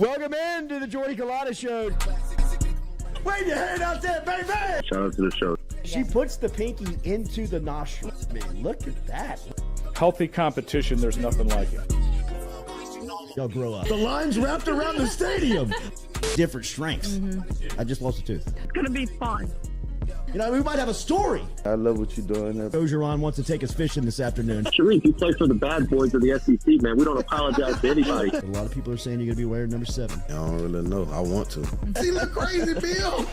Welcome into the Jordy Culotta Show. Wave your hand out there, baby! Shout out to the show. She puts the pinky into the nostril. Man, look at that. Healthy competition, there's nothing like it. Y'all grow up. The line's wrapped around the stadium. Different strengths. I just lost a tooth. It's going to be fun. You know, we might have a story. I love what you're doing. Ogeron wants to take us fishing this afternoon. Reese, you play for the bad boys of the SEC, man. We don't apologize to anybody. A lot of people are saying you're going to be wearing number 7. I don't really know. I want to. See, look crazy, Bill.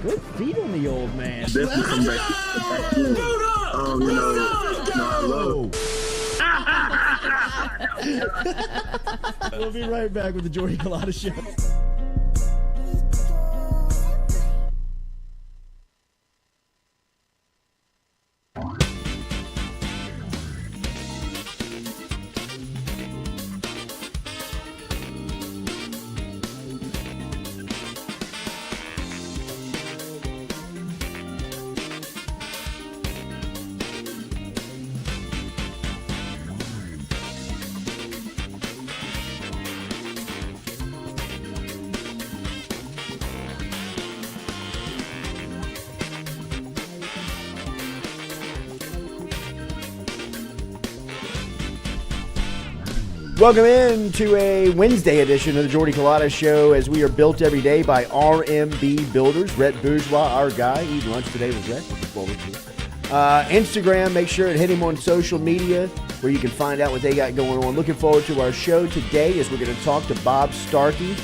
Good feet on the old man. Definitely come back. I love. We'll be right back with the Jordy Culotta Show. Welcome into a Wednesday edition of the Jordy Culotta Show, as we are built every day by RMB Builders. Rhett Bourgeois, our guy, eating lunch today with Rhett. Looking forward to it. Instagram, make sure to hit him on social media where you can find out what they got going on. Looking forward to our show today as we're going to talk to Bob Starkey.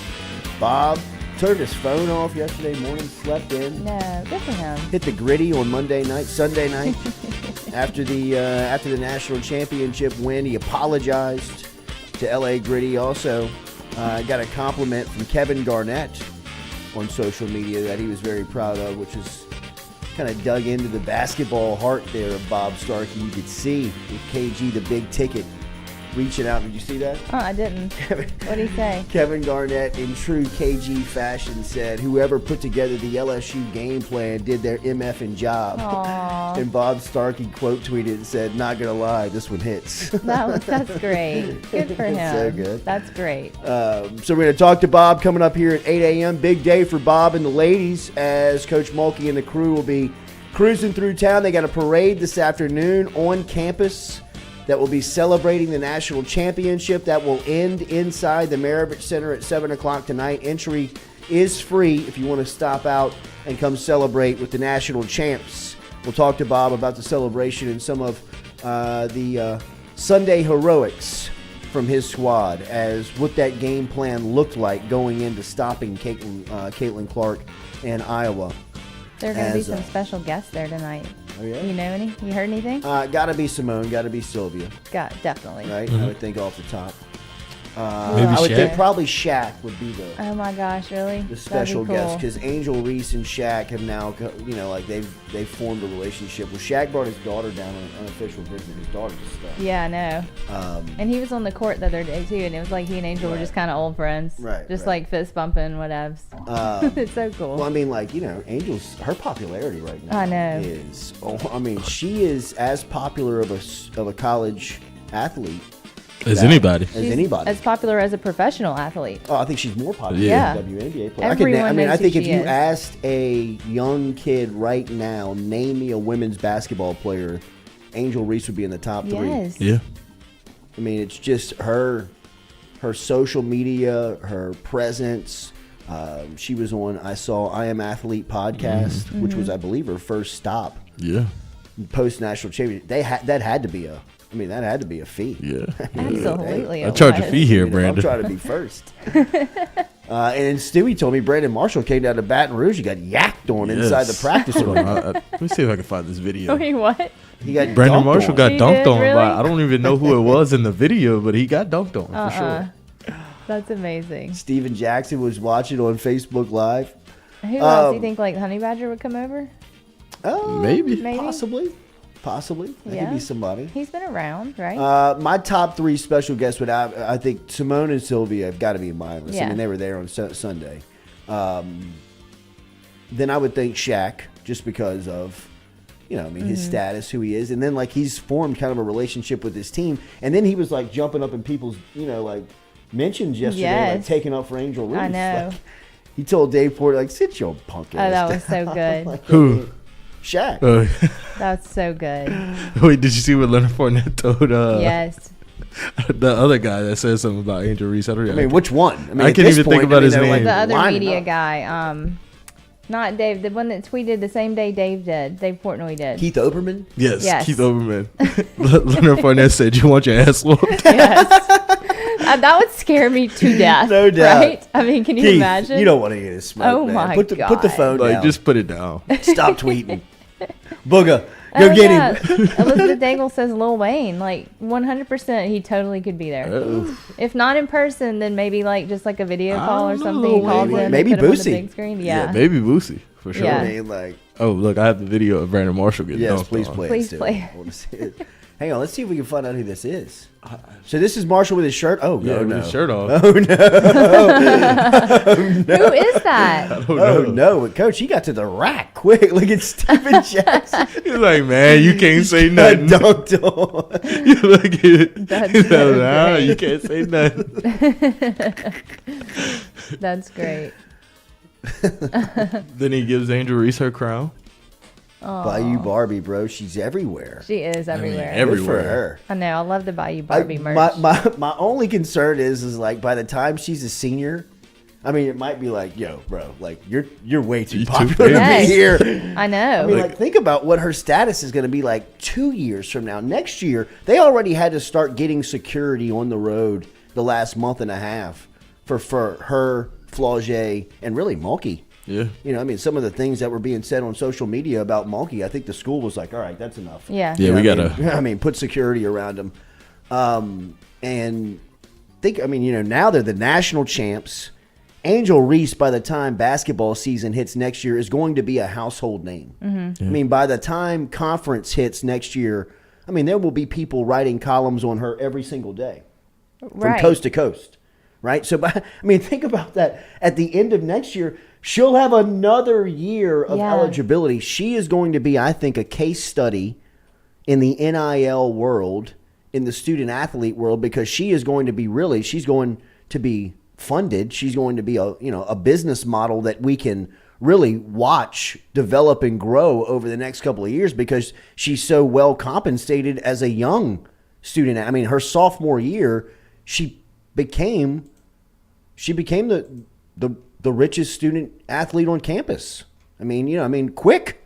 Bob turned his phone off yesterday morning, slept in. No, good for him. Hit the gritty on Sunday night after the national championship win. He apologized to LA Gritty. Also got a compliment from Kevin Garnett on social media that he was very proud of, which is kind of dug into the basketball heart there of Bob Starkey. You could see with KG, the big ticket, reaching out. Did you see that? Oh, I didn't. What did he say? Kevin Garnett, in true KG fashion, said, "Whoever put together the LSU game plan did their MFing job." Aww. And Bob Starkey quote tweeted and said, "Not gonna lie, this one hits." That's great. Good for him. So good. That's great. So we're going to talk to Bob coming up here at 8 a.m. Big day for Bob and the ladies, as Coach Mulkey and the crew will be cruising through town. They got a parade this afternoon on campus that will be celebrating the national championship. That will end inside the Maravich Center at 7 o'clock tonight. Entry is free if you want to stop out and come celebrate with the national champs. We'll talk to Bob about the celebration and some of the Sunday heroics from his squad, as what that game plan looked like going into stopping Caitlin Clark in Iowa. There are going to be some special guests there tonight. Oh, yeah? You know any? You heard anything? Got to be Simone, got to be Sylvia. Definitely. Right? I would think off the top. Maybe I would Shaq? think probably Shaq would be Oh my gosh, really? the special guest, That'd be because Angel Reese and Shaq have now, they've formed a relationship. Well, Shaq brought his daughter down on an unofficial visit. His daughter just stuff. cool. Yeah, I know. And he was on the court the other day too, and it was like he and Angel were just kind of old friends. Right, Just right. like fist bumping, whatevs. It's so cool. Well, I mean, Angel's, her popularity right now I know. is, she is as popular of a college athlete As anybody. as anybody. As popular as a professional athlete. Oh, I think she's more popular Yeah. than a WNBA player. Everyone knows I think who if she you is. asked a young kid right now, name me a women's basketball player, Angel Reese would be in the top 3. Yes. Yeah. I mean, it's just her social media, her presence. She was on, I saw I Am Athlete podcast, which was, I believe, her first stop Yeah. post national championship. That had to be a fee. Yeah. Absolutely. I it charge a was. fee here, I'm Brandon. trying to be first. And Stewie told me Brandon Marshall came down to Baton Rouge. He got yacked on inside the practice Hold on, arena. let me see if I can find this video. Wait, what? He got Brandon dunked Marshall on. got He dunked did, on really? by, I don't even know who it was in the video, but he got dunked on for sure. That's amazing. Steven Jackson was watching on Facebook Live. Who else do you think, like, Honey Badger would come over? Maybe. Maybe. Possibly. That Yeah. could be somebody. He's been around, right? My top 3 special guests would have, I think Simone and Sylvia have got to be in my list. I Yeah. mean, they were there on Sunday. Then I would think Shaq, just because of, his status, who he is. And then, he's formed kind of a relationship with his team. And then he was, jumping up in people's, mentions yesterday, like taking up for Angel Reese. I know. Like, he told Dave Porter, like, sit your punk ass that was so good. like, Who? Shaq. That's so good. Wait, did you see what Leonard Fournette told? Yes. The other guy that said something about Angel Reese. I mean, which one? I mean, I can't even think about his name. The other media guy. Not Dave, the one that tweeted the same day Dave did. Dave Portnoy did. Keith Olbermann? Yes. Keith Olbermann. Leonard Fournette said, "You want your ass whooped?" Yes. That would scare me to death. No doubt. Right? I mean, can you Keith, imagine? You don't want to get his smoke, Oh, man. my Put the phone Like, down. just put it down. Stop tweeting. Booga. Go get him. Elizabeth Daigle says Lil Wayne. Like, 100% he totally could be there. If not in person, then maybe like just like a video call or something. He calls in. Maybe put him on the Boosie. big screen. Yeah. Maybe Boosie for sure. Yeah. I mean, like, Oh, look, I have the video of Brandon Marshall getting dunked please on. play Please it. play. I want to see it. Hang on, let's see if we can find out who this is. So this is Marshall with his shirt. Oh Yeah, no, with no. his shirt off. Oh no. Who is that? Oh no, Coach, he got to the rack quick. Look at Steven Jackson. He's like, man, you can't say nothing. Dunked on. You look at it. That's He's so like, nah, great. you can't say nothing. That's great. Then he gives Angel Reese her crown. Bayou Barbie, bro. She's everywhere. She is everywhere. every- Good for everywhere. her. I know. I love the Bayou Barbie merch. My only concern is like by the time she's a senior, I mean, it might be like, yo, bro, like you're way too You're too popular to famous. be here. I know. I mean, like, think about what her status is going to be like 2 years from now. Next year, they already had to start getting security on the road the last month and a half for her, Flaugier, and really Mulkey. Yeah. You know, I mean, some of the things that were being said on social media about Mulkey, I think the school was like, all right, that's enough. Yeah. Yeah, You know we what I gotta. mean? I mean, put security around them. And think, I mean, you know, now they're the national champs. Angel Reese, by the time basketball season hits next year, is going to be a household name. Mm-hmm. I mean, by the time conference hits next year, I mean, there will be people writing columns on her every single day from Right. coast to coast, right? So, I mean, think about that. At the end of next year, she'll have another year of eligibility. She is going to be, I think, a case study in the NIL world, in the student athlete world, because she is going to be she's going to be funded. She's going to be a business model that we can really watch develop and grow over the next couple of years because she's so well compensated as a young student. I mean, her sophomore year, she became the richest student athlete on campus. I mean, quick,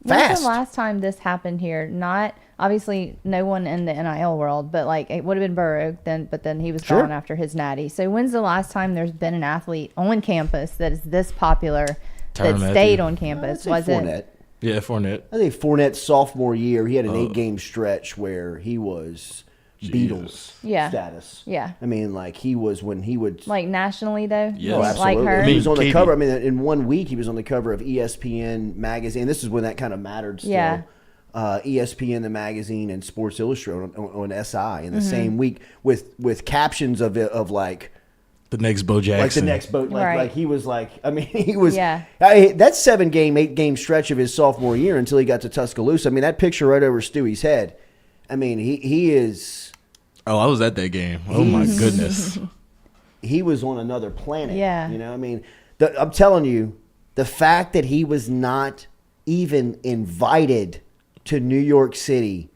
fast. When's the last time this happened here? Not obviously no one in the NIL world, but like it would have been Burrow then, but then he was gone after his natty. So when's the last time there's been an athlete on campus that is this popular that stayed on campus? Was Fournette. it? Yeah, Fournette. I think Fournette's sophomore year, he had an 8-game stretch where he was Beatles status. Yeah. I mean, like he was when he would Like nationally though? Yes. Oh, Like absolutely. her? He was on the Katie. cover. I mean, in 1 week, he was on the cover of ESPN magazine. This is when that kind of mattered still. Yeah. ESPN, the magazine, and Sports Illustrated on SI in the same week with captions of like The next Bo Jackson. like the next boat. Right. Like he was like, I mean, he was. Yeah. That 8-game stretch of his sophomore year until he got to Tuscaloosa. I mean, that picture right over Stewie's head. I mean, he is. Oh, I was at that game. Oh, my goodness. He was on another planet. Yeah. You know, I mean, I'm telling you, the fact that he was not even invited to New York City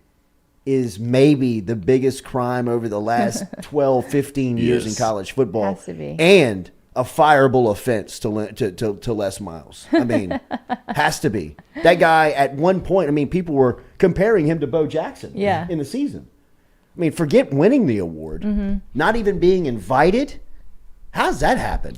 is maybe the biggest crime over the last 12, 15 years in Yes. college football. Has to be. And a fireable offense to Les Miles. I mean, has to be. That guy at one point, I mean, people were comparing him to Bo Jackson Yeah. in the season. I mean, forget winning the award. Not even being invited. How's that happen?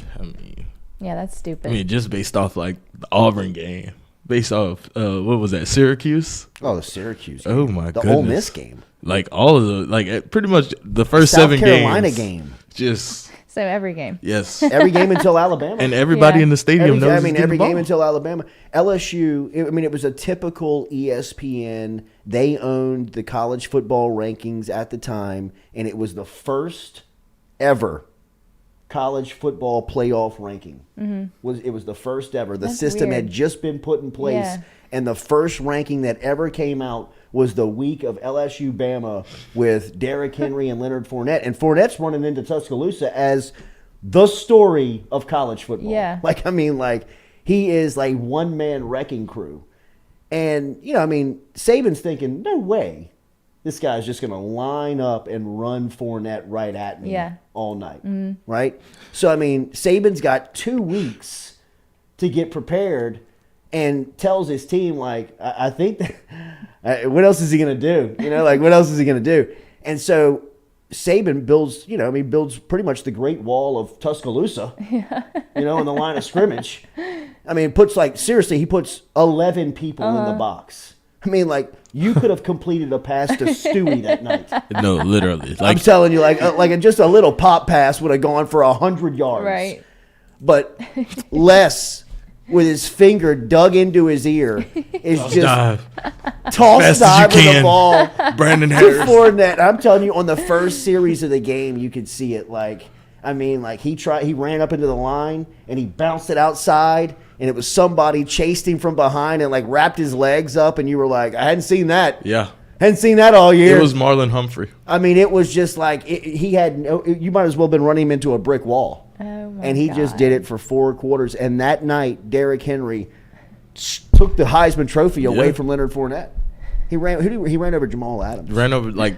Yeah, that's stupid. I mean, just based off like the Auburn game. Based off, what was that, Syracuse? Oh, the Syracuse game. Oh, my The goodness. Ole Miss game. Like all of the, like pretty much the first South 7 Carolina games. game. Just, so every game. yes. Every game until Alabama. And everybody Yeah. in the stadium knows every the game ball. until Alabama. LSU, it was a typical ESPN. They owned the college football rankings at the time, and it was the first ever college football playoff ranking. It was the first ever. The That's system weird. had just been put in place, Yeah. And the first ranking that ever came out was the week of LSU Bama with Derrick Henry and Leonard Fournette. And Fournette's running into Tuscaloosa as the story of college football. Yeah. Like, I mean, like, he is like one-man wrecking crew. And, you know, I mean, Saban's thinking, no way this guy's just going to line up and run Fournette right at me all night, right? So, I mean, Saban's got 2 weeks to get prepared and tells his team, like, I think that, what else is he going to do? You know, like, what else is he going to do? And so Saban builds, you know, I mean, builds pretty much the Great Wall of Tuscaloosa, you know, in the line of scrimmage. I mean, he puts 11 people in the box. I mean, like, you could have completed a pass to Stewie that night. No, literally. Like, I'm telling you, like just a little pop pass would have gone for 100 yards. Right. But Les, with his finger dug into his ear, is just toss dive with the ball. Brandon To Harris. Fournette. I'm telling you, on the first series of the game, you could see it. Like, I mean, like he ran up into the line and he bounced it outside, and it was somebody chased him from behind and like wrapped his legs up, and you were like, I hadn't seen that. Yeah. Hadn't seen that all year. It was Marlon Humphrey. I mean, it was just like he had no. You might as well have been running him into a brick wall. Oh my And he God. just did it for 4 quarters. And that night, Derrick Henry took the Heisman Trophy away from Leonard Fournette. He ran over Jamal Adams. Ran over, like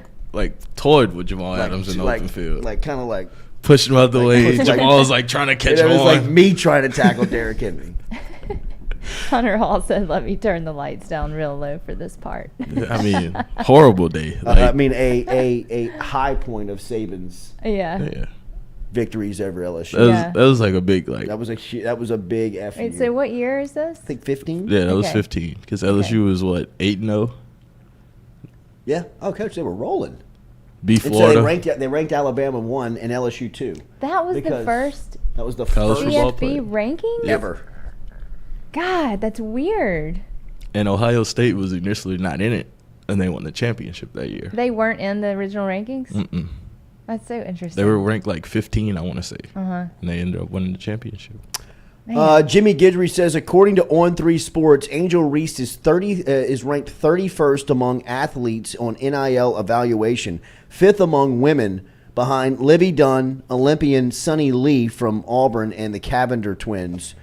toyed with Jamal Adams in the open field. Like, kind of like. Pushed him out the way. like- Jamal's like trying to catch It him was on. like me trying to tackle Derrick Henry. Hunter Hall said, "Let me turn the lights down real low for this part." I mean, horrible day. Like, I mean, a high point of Saban's yeah. victories over LSU. That was like a big, like, That was a big F. Wait, so what year is this? I think 15. yeah, that was Okay. 15. Because LSU was, what, 8-0? Yeah. Oh, coach, they were rolling. Beat And so Florida. they ranked Alabama 1 and LSU 2. That was the Because first That was the College first football CFB player. ranking? ever. God, that's weird. And Ohio State was initially not in it. And they won the championship that year. They weren't in the original rankings? Mm-mm. That's so interesting. They were ranked like 15, I want to say. Uh-huh. And they ended up winning the championship. Man. Jimmy Guidry says, according to On3 Sports, Angel Reese is ranked 31st among athletes on NIL evaluation, 5th among women, behind Livy Dunn, Olympian Sunny Lee from Auburn, and the Cavender twins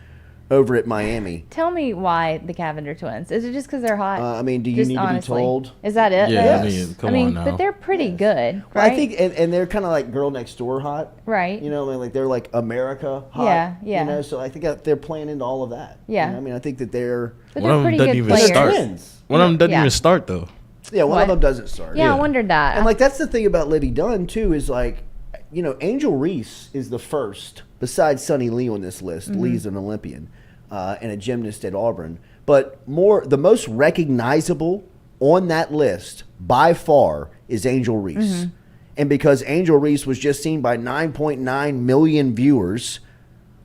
over at Miami. Tell me why the Cavender twins. Is it just because they're hot? I mean, do you Just need honestly. to be told? Is that it? Yeah, though? I mean, come on now. but they're pretty good, Well, right? I think, and they're kind of like girl next door hot. Right. You know, like they're like America hot. Yeah, yeah. You know, so I think that they're playing into all of that. Yeah. You know, I mean, I think that they're. But One of they're them pretty doesn't good even players. start. Twins. One of them doesn't Yeah. even start, though. Yeah, one of What? them doesn't start. Yeah, Yeah. I wondered that. And like that's the thing about Livy Dunn too is like, you know, Angel Reese is the first besides Sunny Lee on this list. Mm-hmm. Lee's an Olympian and a gymnast at Auburn, but the most recognizable on that list by far is Angel Reese, Mm-hmm. and because Angel Reese was just seen by 9.9 million viewers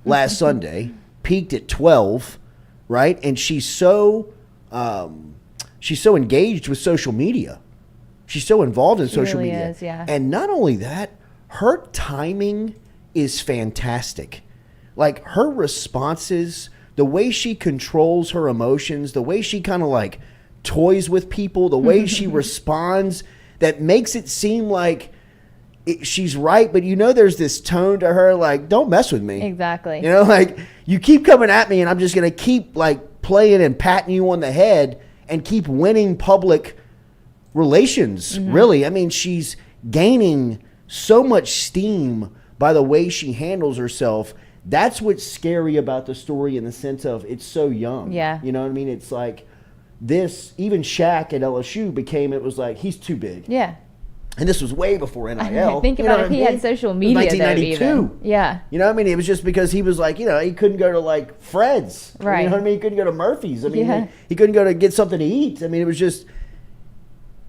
last Sunday, peaked at 12, right? And she's so engaged with social media. She's so involved in social really media. is, yeah. And not only that, her timing is fantastic. Like her responses, the way she controls her emotions, the way she kind of like toys with people, the way she responds, that makes it seem like she's right, but you know there's this tone to her like, don't mess with me. Exactly. You know, like you keep coming at me and I'm just going to keep like playing and patting you on the head and keep winning public relations, really. I mean, she's gaining so much steam by the way she handles herself. That's what's scary about the story in the sense of it's so young. Yeah. You know what I mean? It's like this, even Shaq at LSU it was like, he's too big. Yeah. And this was way before NIL. Think You know about what if I he had mean? social It was media, though, 1992. even. Yeah. You know what I mean? It was just because he was like, you know, he couldn't go to like Fred's. Right. You know what I mean? He couldn't go to Murphy's. I mean, Yeah. he couldn't go to get something to eat. I mean, it was just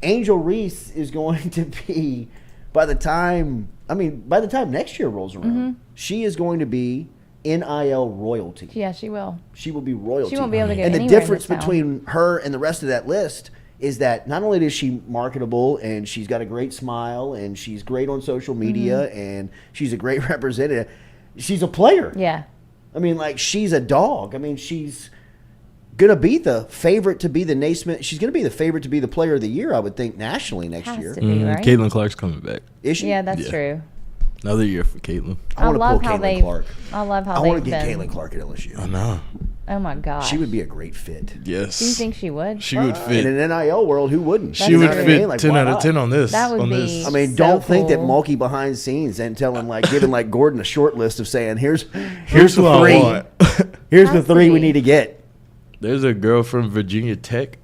Angel Reese is going to be, by the time next year rolls around, she is going to be NIL royalty. Yeah, she will. She will be royalty. She won't be able to get And the anywhere in difference this town. between her and the rest of that list is that not only is she marketable and she's got a great smile and she's great on social media and she's a great representative, she's a player. Yeah. I mean, like, she's a dog. I mean, she's gonna be the favorite to be the Naismith. She's gonna be the favorite to be the player of the year, I would think, nationally next Has year. to be, right? Caitlin Clark's coming back. Is she? Yeah, that's Yeah. true. Another year for Caitlin. I want to love pull how Caitlin Clark. I love how I they've want to get been. Caitlin Clark at LSU. I know. Oh my gosh. She would be a great fit. Yes. Do you think she would? She would In fit? an NIL world, who wouldn't? She That's would true. fit Like, 10 why out of not? 10 on this. That would on be- this. I mean, So don't think that cool. Mulkey behind the scenes and telling giving Gordon a short list of saying, here's Here's the who I three. want. Here's the Has to three we be. need to get. There's a girl from Virginia Tech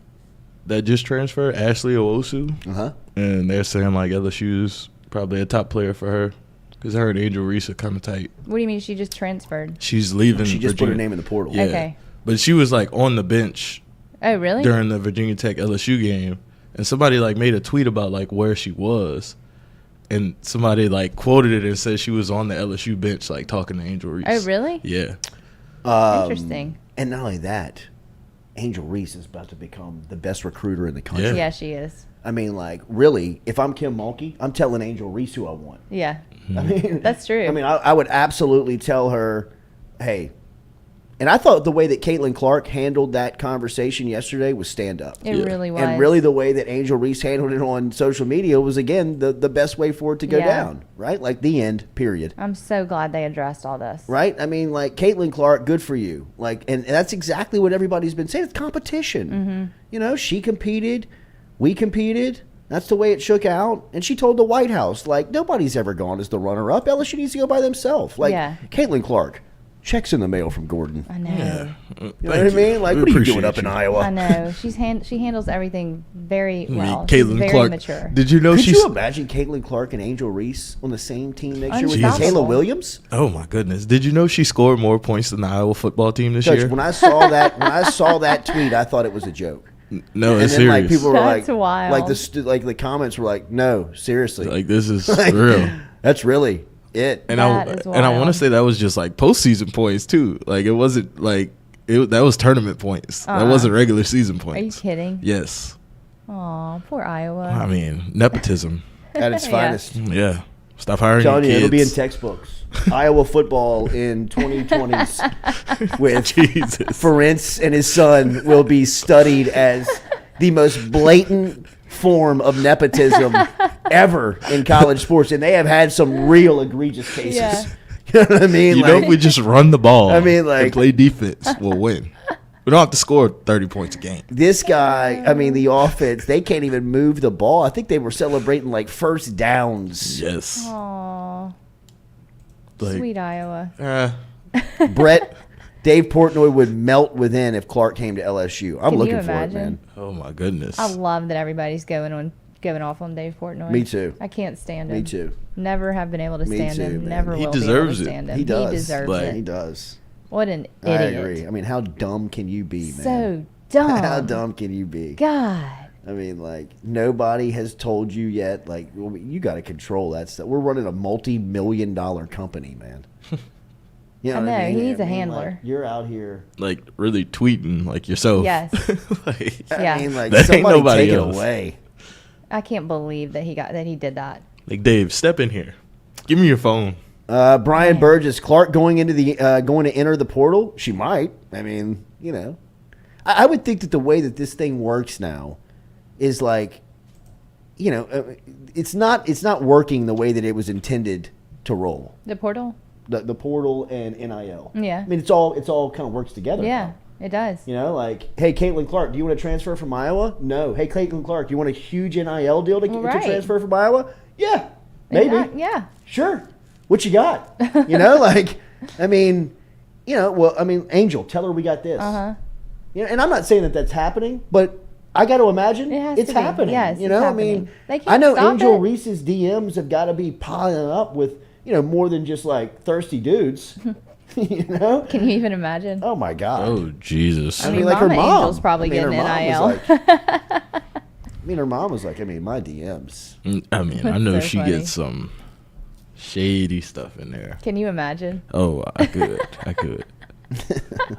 that just transferred, Ashley Owosu, Uh-huh. and they're saying like LSU's probably a top player for her because her and Angel Reese are kind of tight. What do you mean she just transferred? She's leaving. She just put her Virginia. name in the portal. Yeah. Okay. But she was like on the bench Oh, really? during the Virginia Tech LSU game, and somebody like made a tweet about like where she was, and somebody like quoted it and said she was on the LSU bench like talking to Angel Reese. Oh, really? Yeah. Interesting. And not only that, Angel Reese is about to become the best recruiter in the country. Yeah. Yeah, she is. I mean, really, if I'm Kim Mulkey, I'm telling Angel Reese who I want. Yeah. I mean, That's true. I mean, I would absolutely tell her, hey. And I thought the way that Caitlin Clark handled that conversation yesterday was stand up. It really was. And really the way that Angel Reese handled it on social media was, again, the best way for it to go Yeah. down, right? Like the end, period. I'm so glad they addressed all this. Right? I mean, Caitlin Clark, good for you. And that's exactly what everybody's been saying. It's competition. Mm-hmm. You know, she competed. We competed. That's the way it shook out. And she told the White House, nobody's ever gone as the runner-up. LSU needs to go by themselves. Yeah. Caitlin Clark, checks in the mail from Gordon. I know. Yeah. You know what I mean? What are you doing up in Iowa? I know. She handles everything very well. Caitlin She's very Clark. mature. Did you know Could she's? you imagine Caitlin Clark and Angel Reese on the same team next year with Unstoppable. Kayla Williams? Oh my goodness! Did you know she scored more points than the Iowa football team this Coach, year? when I saw that tweet, I thought it was a joke. No, And it's then serious. people were That's wild. the comments were like, no, seriously, Like this is Like, real. That's really it. And That I is want to wild. say that was just like postseason points too. Like it wasn't like that was tournament points. That wasn't regular season Are you points. kidding? Yes. Aw, poor Iowa. I mean nepotism. At its Yeah. finest. Yeah. Stop hiring Telling you, kids. it'll be in textbooks. Iowa football in 2020s with Jesus. Ferentz and his son will be studied as the most blatant form of nepotism ever in college sports, and they have had some real egregious cases. Yeah. You know what I mean? You know, if we just run the ball, I mean, and play defense, we'll win. We don't have to score 30 points a game. this guy, the offense, they can't even move the ball. I think they were celebrating first downs. Yes. Aw, Like, sweet Iowa. Brett, Dave Portnoy would melt within if Clark came to LSU. I'm Can you looking for it, imagine? man. Oh my goodness. I love that everybody's going off on Dave Portnoy. Me too. I can't stand him. Me too. Never have been able to Me stand too, him. man. Never He will deserves be it. able to stand him. He does. He deserves Like, it. He does. What an I idiot. agree. How dumb can you be, man? So dumb. How dumb can you be? God. Nobody has told you yet. You got to control that stuff. We're running a multi-million-dollar company, man. You know I what know, mean? he needs a handler. You're out here. like really tweeting like yourself. Yes. Like, Yeah. That ain't Somebody nobody take else. it away. I can't believe that he did that. like, Dave, step in here. Give me your phone. Brian Burgess, Clark going to enter the portal. She might. I would think that the way that this thing works now is it's not working the way that it was intended to roll. The portal? The portal and NIL. Yeah. It's all kind of works together. Yeah, it does. Hey, Caitlin Clark, do you want to transfer from Iowa? No. Hey, Caitlin Clark, do you want a huge NIL deal to Right. transfer from Iowa? Yeah, maybe. Yeah. Sure. What you got? Angel, tell her we got this. Uh-huh. And I'm not saying that that's happening, but I got to imagine It has it's to be. happening. Yes, it's happening. They can't I know stop Angel it. Reese's DMs have got to be piling up with, more than just thirsty dudes. Can you even imagine? Oh my God. Oh, Jesus. I mean, her Mama mom. Angel's probably her getting mom NIL. was her mom was my DMs. I mean, I know so she funny. gets some shady stuff in there. Can you imagine? Oh, I could.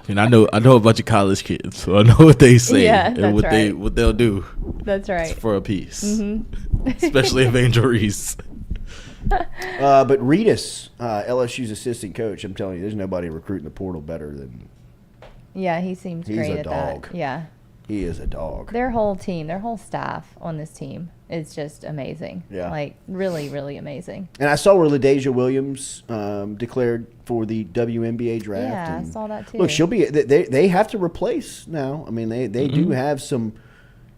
And I know a bunch of college kids, so I know what they say Yeah, and that's right. what they'll do That's right. for a piece. Mm-hmm. Especially if Angel Reese. But Reese, LSU's assistant coach, I'm telling you, there's nobody recruiting the portal better than Yeah, he seems He's great a at dog. that. Yeah. He is a dog. Their whole team, their whole staff on this team is just amazing. Yeah. Like, really, really amazing. And I saw where LaDasia Williams declared for the WNBA draft. Yeah, I and saw that too. Look, she'll be. They have to replace now. I mean, they do have some.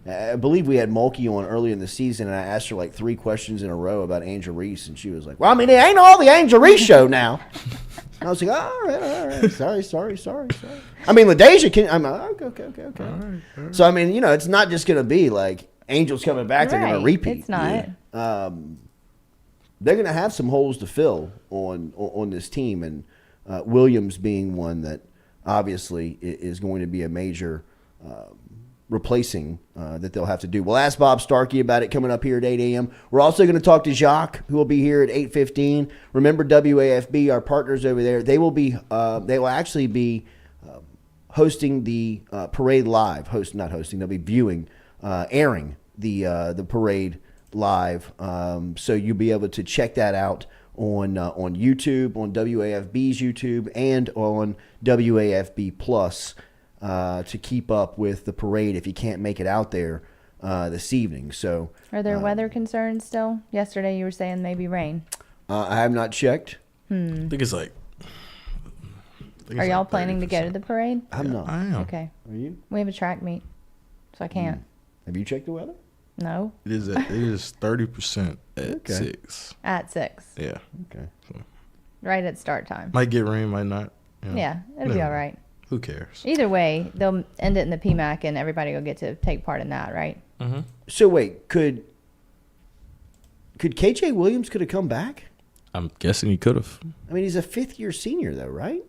I believe we had Mulkey on early in the season, and I asked her like 3 questions in a row about Angel Reese, and she was like, "Well, I mean, it ain't all the Angel Reese show now." And I was like, "All right, sorry." I mean, LaDasia can. I'm like, okay. All right. So I mean, it's not just gonna be like Angel's coming back; they're gonna repeat. It's not. They're gonna have some holes to fill on this team, and Williams being one that obviously is going to be a major. Replacing that they'll have to do. We'll ask Bob Starkey about it coming up here at 8 a.m. We're also going to talk to Jacques, who will be here at 8:15. Remember WAFB, our partners over there. They will actually be hosting the parade live. They'll be viewing, airing the parade live. So you'll be able to check that out on YouTube, on WAFB's YouTube, and on WAFB Plus. To keep up with the parade if you can't make it out there this evening. So, are there weather concerns still? Yesterday you were saying maybe rain. I have not checked. I think it's like. Are y'all planning to go to the parade? I'm not. I am. Okay. Are you? We have a track meet, so I can't. Have you checked the weather? No. It is 30% at 6. At 6. Yeah. Okay. Right at start time. Might get rain, might not. Yeah, it'll be all right. Who cares? Either way, they'll end it in the PMAC, and everybody will get to take part in that, right? Mm-hmm. So wait, could KJ Williams could have come back? I'm guessing he could have. I mean, he's a 5th-year senior, though, right?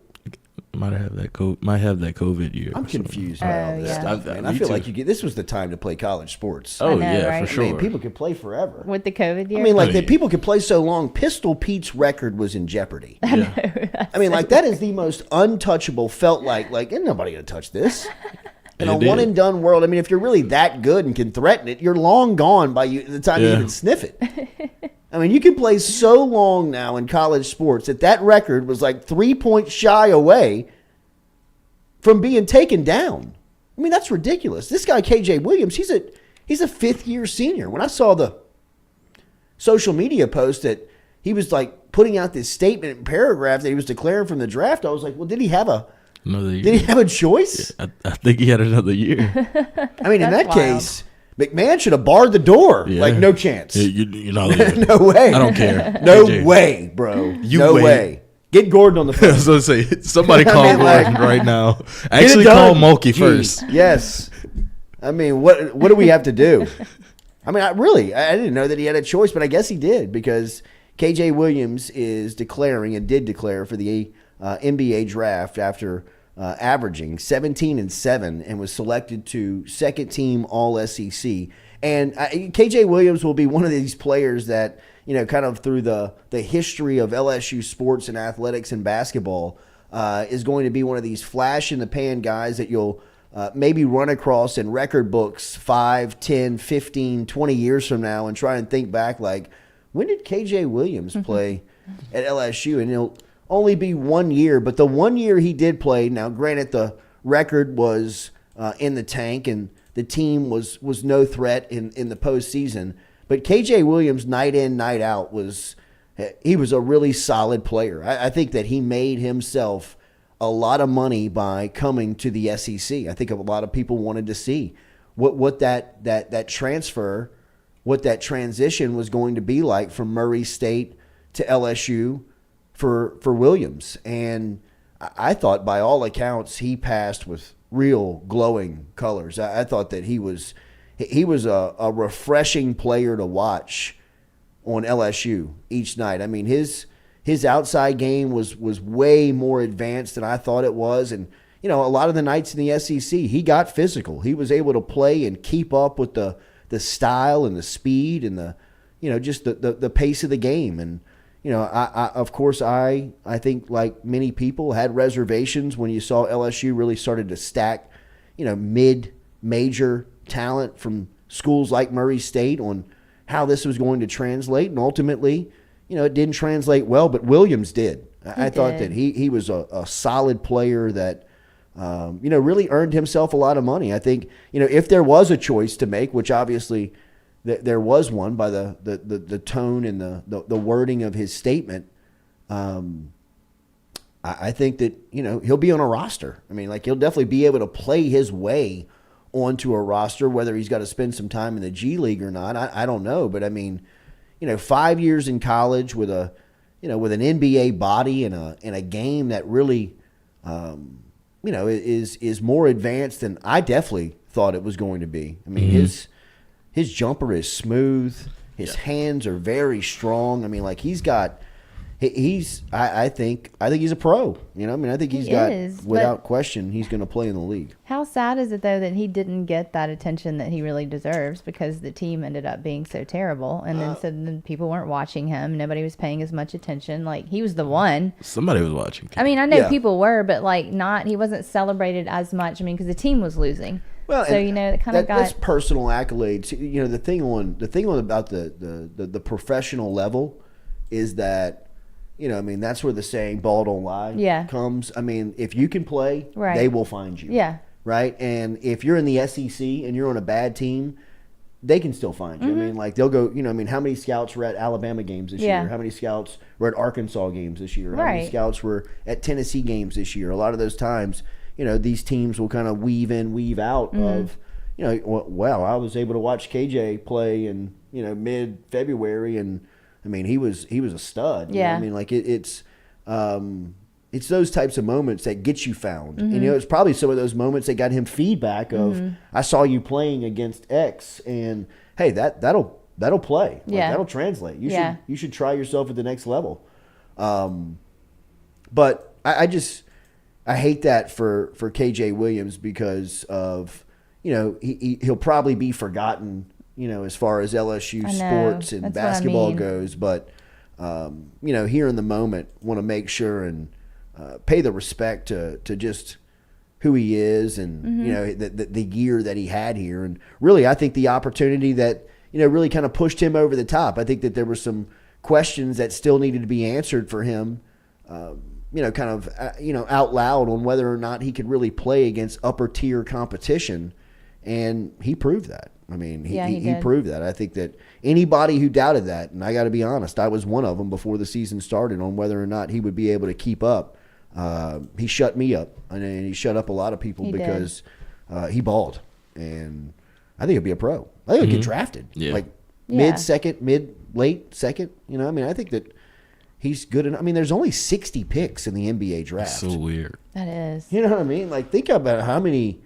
Might have that COVID year. I'm confused by all this yeah. stuff, man. I feel like this was the time to play college sports. Oh, I know, yeah, right? for sure. I mean, people could play forever. With the COVID year? I mean, like, Yeah. people could play so long. Pistol Pete's record was in jeopardy. Yeah. I mean, like, that is the most untouchable, felt like ain't nobody going to touch this. In a It did. one-and-done world, I mean, if you're really that good and can threaten it, you're long gone by the time you Yeah. even sniff it. I mean, you can play so long now in college sports that record was like 3 points shy away from being taken down. I mean, that's ridiculous. This guy, KJ Williams, he's a 5th-year senior. When I saw the social media post that he was like putting out this statement and paragraph that he was declaring from the draft, I was like, well, did he have a choice? I think he had another year. I mean, in that That's wild. case, McMahon should have barred the door. Yeah. Like, no chance. You're not leaving. No way. I don't care. No KJ. way, bro. You no wait. way. Get Gordon on the I phone. was going to say, somebody call mean, like- Gordon right now. Get it Actually, done. call Mulkey Jeez. first. Yes. I mean, what do we have to do? I mean, I didn't know that he had a choice, but I guess he did because KJ Williams is declaring and did declare for the NBA draft after averaging 17-7 and was selected to second team All SEC. And KJ Williams will be one of these players that, kind of through the history of LSU sports and athletics and basketball, is going to be one of these flash in the pan guys that you'll maybe run across in record books 5, 10, 15, 20 years from now and try and think back like, when did KJ Williams play at LSU? And it'll only be 1 year, but the 1 year he did play, now granted the record was in the tank and the team was no threat in the postseason, but KJ Williams night in, night out he was a really solid player. I think that he made himself a lot of money by coming to the SEC. I think a lot of people wanted to see what that transfer, what that transition was going to be like from Murray State to LSU for Williams. And I thought by all accounts he passed with real glowing colors. I thought that he was a refreshing player to watch on LSU each night. I mean, his outside game was way more advanced than I thought it was. And, a lot of the nights in the SEC, he got physical. He was able to play and keep up with the style and the speed and the just the pace of the game. And, I think like many people had reservations when you saw LSU really started to stack, mid-major talent from schools like Murray State on how this was going to translate. And ultimately, it didn't translate well, but Williams did. I thought that he was a solid player that really earned himself a lot of money. I think, if there was a choice to make, which obviously there was one by the tone and the wording of his statement, I think that, he'll be on a roster. I mean, he'll definitely be able to play his way onto a roster, whether he's got to spend some time in the G League or not. I don't know. But I mean, 5 years in college with with an NBA body and a game that really, is more advanced than I definitely thought it was going to be. I mean, his jumper is smooth. His hands are very strong. I mean, I think he's a pro. I think without question, he's going to play in the league. How sad is it, though, that he didn't get that attention that he really deserves because the team ended up being so terrible. And then people weren't watching him. Nobody was paying as much attention. He was the one. Somebody was watching. I mean, I know people were, but he wasn't celebrated as much. I mean, because the team was losing. Well, so it kind of got that's personal accolades. The thing on about the professional level is that that's where the saying "ball don't lie" comes. I mean, if you can play, they will find you. Yeah. Right. And if you're in the SEC and you're on a bad team, they can still find you. I mean, they'll go. How many scouts were at Alabama games this year? How many scouts were at Arkansas games this year? How many scouts were at Tennessee games this year? A lot of those times, these teams will kind of weave in, weave out of, wow, I was able to watch KJ play in, mid-February, and I mean, he was a stud. Yeah. I mean, it's those types of moments that get you found. And, it's probably some of those moments that got him feedback of, I saw you playing against X, and hey, that'll play. That'll translate. You should try yourself at the next level. But I hate that for KJ Williams because of, he'll probably be forgotten, as far as LSU sports and basketball goes. But, here in the moment, want to make sure and pay the respect to just who he is and, the year that he had here. And really, I think the opportunity that, really kind of pushed him over the top. I think that there were some questions that still needed to be answered for him, out loud on whether or not he could really play against upper tier competition. And he proved that. I mean, he proved that. I think that anybody who doubted that, and I got to be honest, I was one of them before the season started on whether or not he would be able to keep up. He shut me up, and he shut up a lot of people because he balled. And I think he'll be a pro. I think he'll get drafted. Yeah. Late second. I think that he's good enough. I mean, there's only 60 picks in the NBA draft. That's so weird. That is. You know what I mean? Think about how many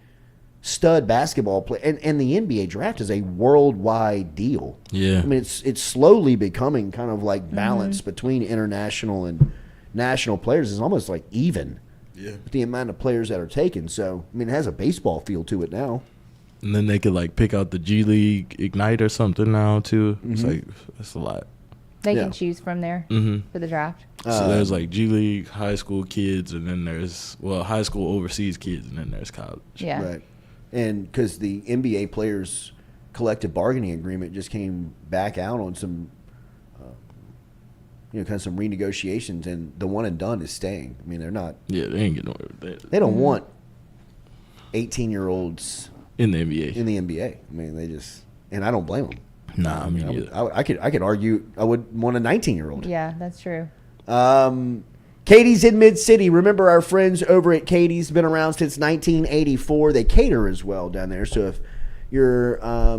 stud basketball play, and the NBA draft is a worldwide deal. Yeah. I mean, it's slowly becoming kind of balanced between international and national players. It's almost even. Yeah. With the amount of players that are taken. So, I mean, it has a baseball feel to it now. And then they could pick out the G League Ignite or something now too. It's it's a lot. They can choose from there for the draft. So there's G League high school kids, and then there's high school overseas kids, and then there's college. Yeah. Right. And because the NBA players' collective bargaining agreement just came back out on some, some renegotiations, and the one and done is staying. I mean, they're not. Yeah, they ain't getting over. They don't want 18-year-olds in the NBA. I mean, they just, and I don't blame them. Nah, I mean, I could argue I would want a 19-year-old. Yeah, that's true. Katie's in Mid-City. Remember our friends over at Katie's, been around since 1984. They cater as well down there. So if you're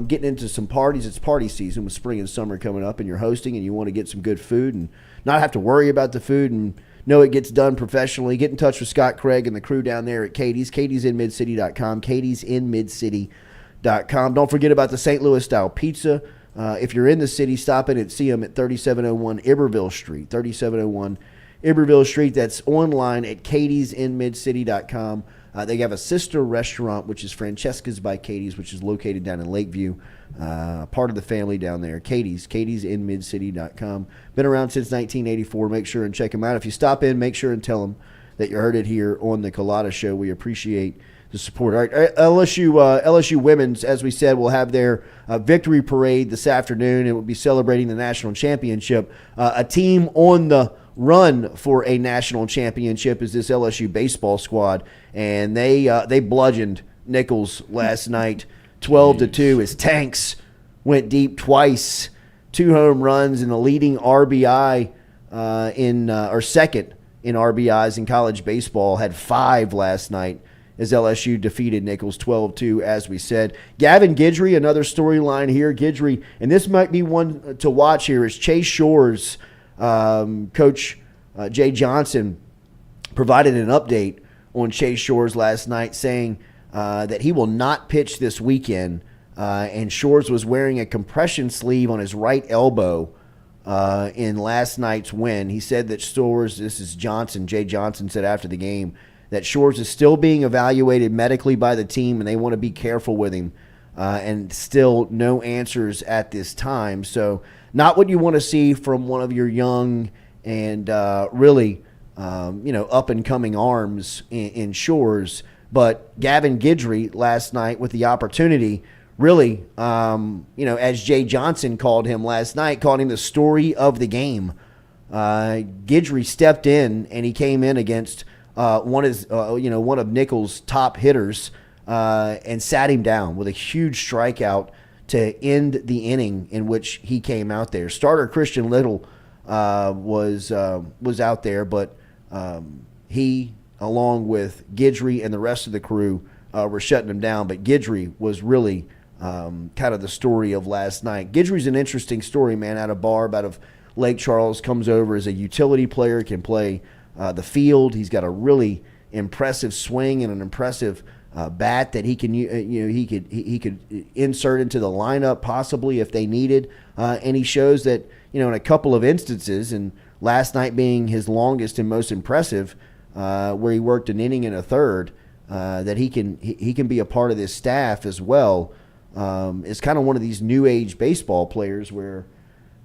getting into some parties, it's party season with spring and summer coming up, and you're hosting and you want to get some good food and not have to worry about the food and know it gets done professionally, get in touch with Scott Craig and the crew down there at Katie's, katie'sinmidcity.com, katie'sinmidcity.com. Don't forget about the St. Louis-style pizza. If you're in the city, stop in and see them at 3701 Iberville Street, 3701 Iberville Street. That's online at katie'sinmidcity.com. They have a sister restaurant, which is Francesca's by Katie's, which is located down in Lakeview, part of the family down there. katie'sinmidcity.com. Been around since 1984. Make sure and check them out. If you stop in, make sure and tell them that you heard it here on the Culotta Show. We appreciate the support. All right, LSU women's, as we said, will have their victory parade this afternoon. It will be celebrating the national championship. A team on the run for a national championship is this LSU baseball squad, and they bludgeoned Nichols last night 12-2 as Tanks went deep twice, 2 home runs, and the leading RBI or second in RBIs in college baseball, had 5 last night as LSU defeated Nichols 12-2, as we said. Gavin Guidry, another storyline here. Guidry, and this might be one to watch here, is Chase Shores. Coach Jay Johnson provided an update on Chase Shores last night, saying that he will not pitch this weekend. And Shores was wearing a compression sleeve on his right elbow in last night's win. He said that Shores, this is Johnson, Jay Johnson said after the game, that Shores is still being evaluated medically by the team, and they want to be careful with him. And still no answers at this time. So not what you want to see from one of your young and really, up-and-coming arms in Shores. But Gavin Guidry last night with the opportunity, really, as Jay Johnson called him last night, called him the story of the game. Guidry stepped in, and he came in against one of Nichols' top hitters and sat him down with a huge strikeout to end the inning in which he came out there. Starter Christian Little was out there, but he, along with Guidry and the rest of the crew, were shutting him down. But Guidry was really kind of the story of last night. Guidry's an interesting story, man, out of Barb, out of Lake Charles, comes over as a utility player, can play the field. He's got a really impressive swing and an impressive bat that he can he could insert into the lineup possibly if they needed. And he shows that in a couple of instances, and last night being his longest and most impressive, where he worked an inning and a third, that he can be a part of this staff as well. Is kind of one of these new age baseball players where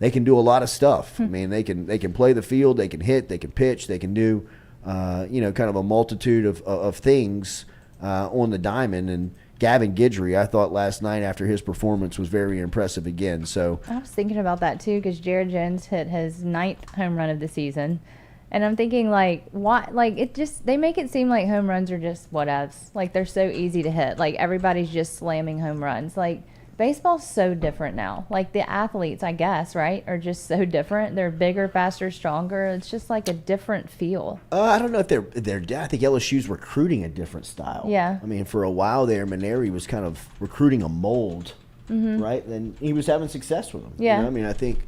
they can do a lot of stuff. I mean, they can play the field, they can hit, they can pitch, they can do kind of a multitude of things on the diamond. And Gavin Guidry, I thought last night after his performance was very impressive again. So I was thinking about that too, because Jared Jones hit his 9th home run of the season. And I'm thinking, why? They make it seem like home runs are just whatevs. Like, they're so easy to hit. Like, everybody's just slamming home runs. Like, baseball's so different now. Like, the athletes, I guess, right, are just so different. They're bigger, faster, stronger. It's just like a different feel. I don't know if they're. I think LSU's recruiting a different style. Yeah. I mean, for a while there, Maneri was kind of recruiting a mold, right? And he was having success with them. Yeah. I mean, I think.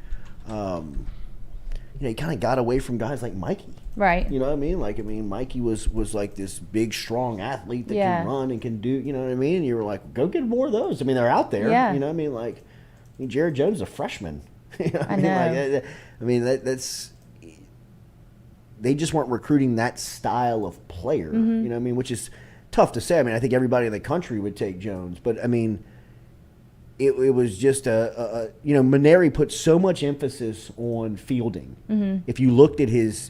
He kind of got away from guys like Mikey. Right. You know what I mean? Mikey was like this big, strong athlete that can run and can do, you know what I mean? And you were like, go get more of those. I mean, they're out there. Yeah. You know what I mean? Jared Jones is a freshman. You know what I know. That's they just weren't recruiting that style of player. You know what I mean? Which is tough to say. I mean, I think everybody in the country would take Jones. But, I mean, it was just Maneri put so much emphasis on fielding. If you looked at his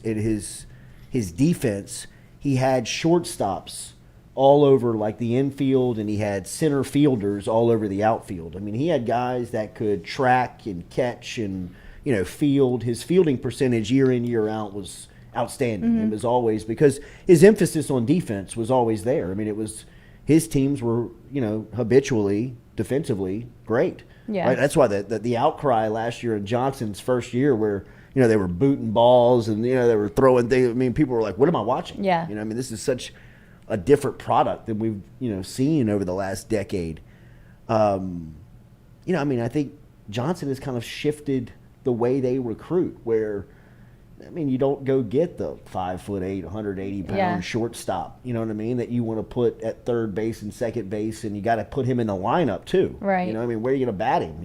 defense, he had shortstops all over like the infield, and he had center fielders all over the outfield. I mean, he had guys that could track and catch and field. His fielding percentage year in, year out was outstanding. It was always because his emphasis on defense was always there. I mean, it was his teams were habitually defensively great. Yeah. Right? That's why the outcry last year in Johnson's first year where, they were booting balls and, they were throwing things. I mean, people were like, what am I watching? Yeah. I mean, this is such a different product than we've, seen over the last decade. I think Johnson has kind of shifted the way they recruit where, you don't go get the 5'8", 180-pound shortstop. You know what I mean? That you want to put at third base and second base, and you got to put him in the lineup too. Right. Where are you going to bat him?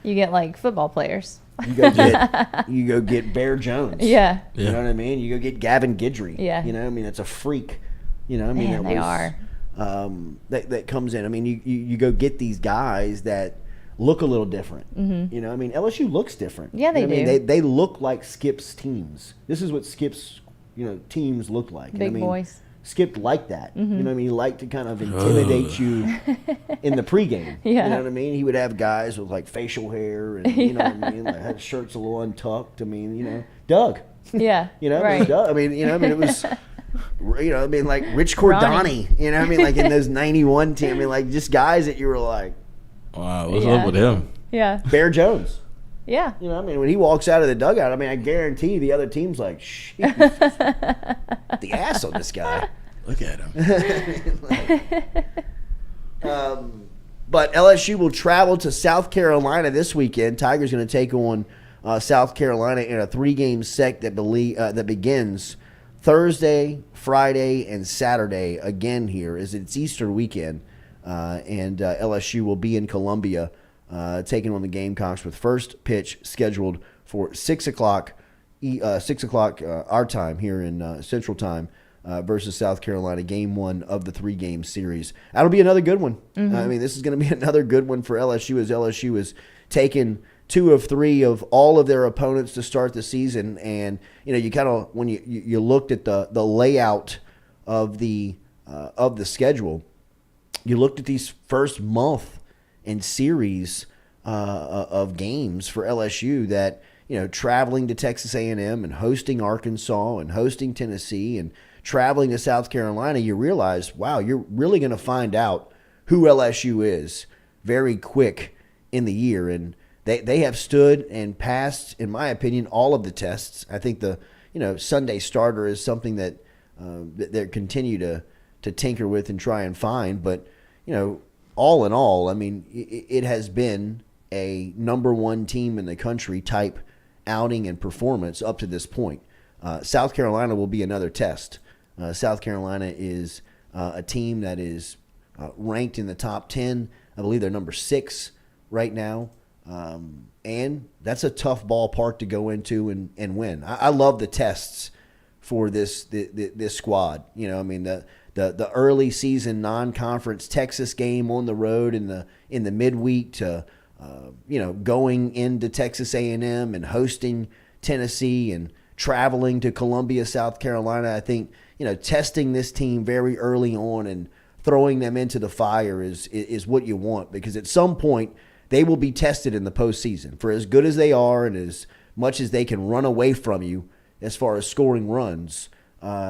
You get like football players. You go get Bear Jones. Yeah. You know what I mean? You go get Gavin Guidry. Yeah. It's a freak. Man, they are. That comes in. You go get these guys that look a little different. LSU looks different. Yeah, they do. They look like Skip's teams. This is what Skip's, teams look like. Big boys. Skip liked that. You know what I mean? He liked to kind of intimidate you in the pregame. Yeah. You know what I mean? He would have guys with like facial hair and you know what I mean? Like had shirts a little untucked. I mean, you know, Doug. Yeah. You know, right. Doug. I mean, you know, I mean, it was, you know, I mean, like Rich Cordani. You know what I mean? Like in those 91 team. I mean, like just guys that you were like, Wow, what's Yeah. up with him? Yeah. Bear Jones. Yeah. You know, I mean, when he walks out of the dugout, I mean, I guarantee the other team's like, shit, the ass on this guy. Look at him. But LSU will travel to South Carolina this weekend. Tigers going to take on South Carolina in a 3-game set that begins Thursday, Friday, and Saturday again here as it's Easter weekend. And LSU will be in Columbia taking on the Gamecocks with first pitch scheduled for 6 o'clock, 6 o'clock our time here in Central Time versus South Carolina, game 1 of the 3-game series. That'll be another good one. I mean, this is going to be another good one for LSU as LSU is taking 2 of 3 of all of their opponents to start the season. And, you know, you kind of, when you looked at the layout of the schedule, you looked at these first month and series of games for LSU that, you know, traveling to Texas A&M and hosting Arkansas and hosting Tennessee and traveling to South Carolina, you realize, wow, you're really going to find out who LSU is very quick in the year. And they have stood and passed, in my opinion, all of the tests. I think the, you know, Sunday starter is something that they continue to tinker with and try and find. But, you know, all in all, I mean, it has been a number 1 team in the country type outing and performance up to this point. South Carolina will be another test. South Carolina is a team that is ranked in the top 10. I believe they're number 6 right now. And that's a tough ballpark to go into and win. I love the tests for this squad. You know, I mean, the early season non-conference Texas game on the road in the midweek to you know, going into Texas A&M and hosting Tennessee and traveling to Columbia, South Carolina. I think, you know, testing this team very early on and throwing them into the fire is what you want, because at some point they will be tested in the postseason for as good as they are and as much as they can run away from you as far as scoring runs.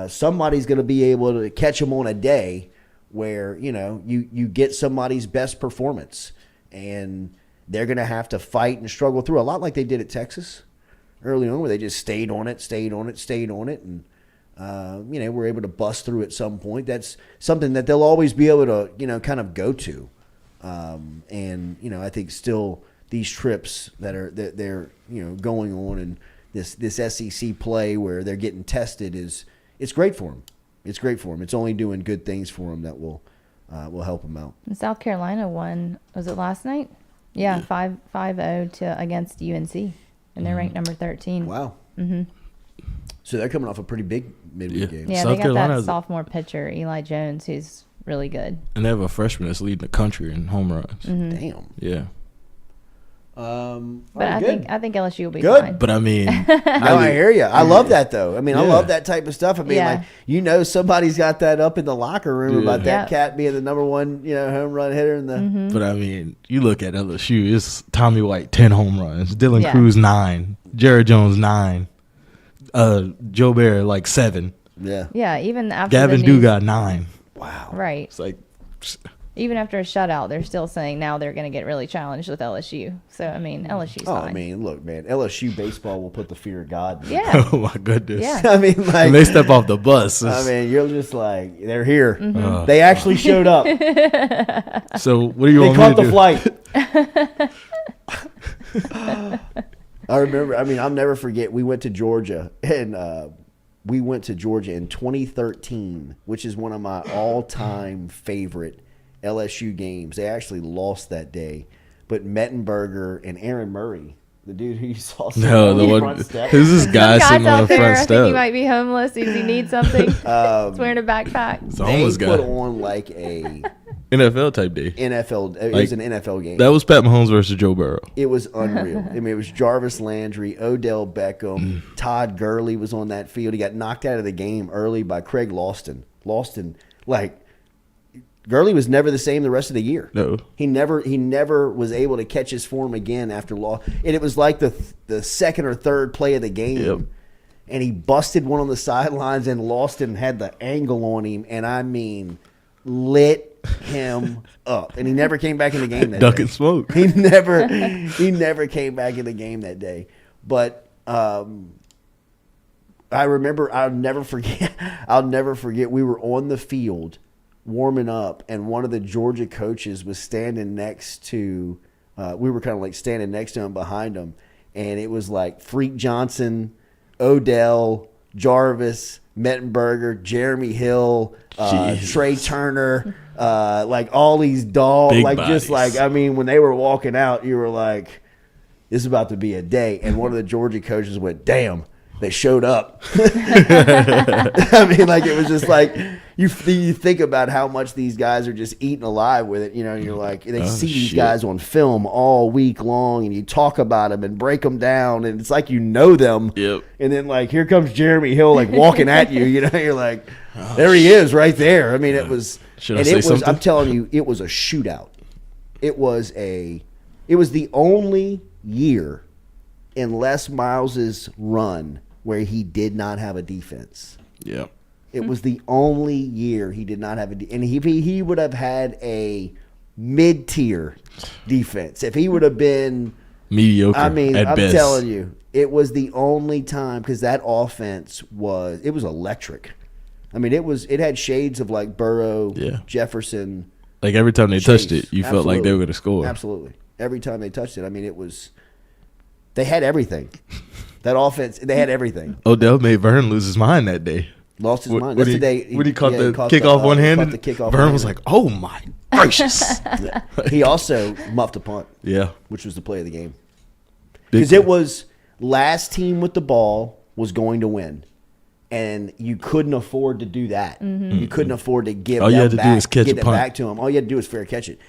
Somebody's going to be able to catch them on a day where, you know, you get somebody's best performance, and they're going to have to fight and struggle through a lot like they did at Texas early on, where they just stayed on it, and you know, were able to bust through at some point. That's something that they'll always be able to, you know, kind of go to. And, you know, I think still these trips that they're, you know, going on, and this SEC play where they're getting tested it's great for them. It's great for them. It's only doing good things for them that will help them out. And South Carolina won, was it last night? Yeah, 5-0 against UNC, and they're ranked number 13. Wow. Mm-hmm. So they're coming off a pretty big midweek game. Yeah, South they got Carolina that sophomore pitcher, Eli Jones, who's really good. And they have a freshman that's leading the country in home runs. Damn. Yeah. But I think LSU will be Good. fine. But I mean, I hear you. I love that, though. I mean, I Yeah. love that type of stuff. I mean, Yeah. like, you know, somebody's got that up in the locker room about that Yep. cat being the number 1, you know, home run hitter in the. but I mean, you look at LSU, it's Tommy White 10 home runs, Dylan Yeah. Cruz 9, Jared Jones 9, Joe Bear like 7, Yeah. Yeah, even after Gavin the news, Dugas 9. Wow. right. It's like, Even after a shutout, they're still saying now they're going to get really challenged with LSU. So, I mean, LSU's Oh, fine. I mean, look, man, LSU baseball will put the fear of God in you. Yeah. oh my goodness. Yeah. I mean, like, When they step off the bus. I mean, you're just like, they're here. Mm-hmm. They actually showed up. So what do you They want caught me the to do? flight. I remember, I mean, I'll never forget, we went to Georgia, and we went to Georgia in 2013, which is one of my all-time favorite LSU games. They actually lost that day, but Mettenberger and Aaron Murray, the dude who you saw No, the on one. front step, Who's this guy Guys sitting on out the there, front I think he step? might be homeless. Does he need something? He's wearing a backpack. It's a they homeless put guy. on like a NFL type day. NFL. It Like, was an NFL game. That was Pat Mahomes versus Joe Burrow. It was unreal. I mean, it was Jarvis Landry, Odell Beckham, Todd Gurley was on that field. He got knocked out of the game early by Craig Lawson. Lawson, like, Gurley was never the same the rest of the year. No. He never was able to catch his form again after and it was like the second or third play of the game. Yep. And he busted one on the sidelines, and Lawson had the angle on him, and I mean, lit him up. And he never came back in the game that Duck day. and smoke. He never came back in the game that day. But I remember, I'll never forget, we were on the field warming up, and one of the Georgia coaches was standing next to, we were kind of like standing next to him, behind him, and it was like Freak Johnson, Odell, Jarvis, Mettenberger, Jeremy Hill, Trey Turner, like all these dogs, Big like bodies. just like, I mean, when they were walking out, you were like, this is about to be a day. And one of the Georgia coaches went, damn, they showed up. I mean, like, it was just like, you think about how much these guys are just eating alive with it. You know, you're like, they see these shit. guys on film all week long, and you talk about them and break them down, and it's like you know them. Yep. And then, like, here comes Jeremy Hill, like, walking at you. You know, you're like, there he is right there. I mean, it was. Should I and say it was, something? I'm telling you, it was a shootout. It was the only year in Les Miles's run where he did not have a defense. Yeah. It was the only year he did not have and he would have had a mid-tier defense. If he would have been Mediocre. I mean, at I'm best. telling you, it was the only time, because that offense was electric. I mean, it had shades of like Burrow, Yeah. Jefferson. Like every time they touched Chase. it, you felt like they were going to score. Absolutely. Every time they touched it, I mean, they had everything. That offense, they had everything. Odell made Vern lose his mind that day. Lost his mind. That's the day when he caught the caught kickoff the one-handed, kickoff Vern was one-handed. like, oh my gracious. He also muffed a punt, Yeah. which was the play of the game. Big Because it was last team with the ball was going to win. And you couldn't afford to do that. You couldn't afford to give All you them had to do back, was catch get a it punt. back to them. All you had to do was fair catch it.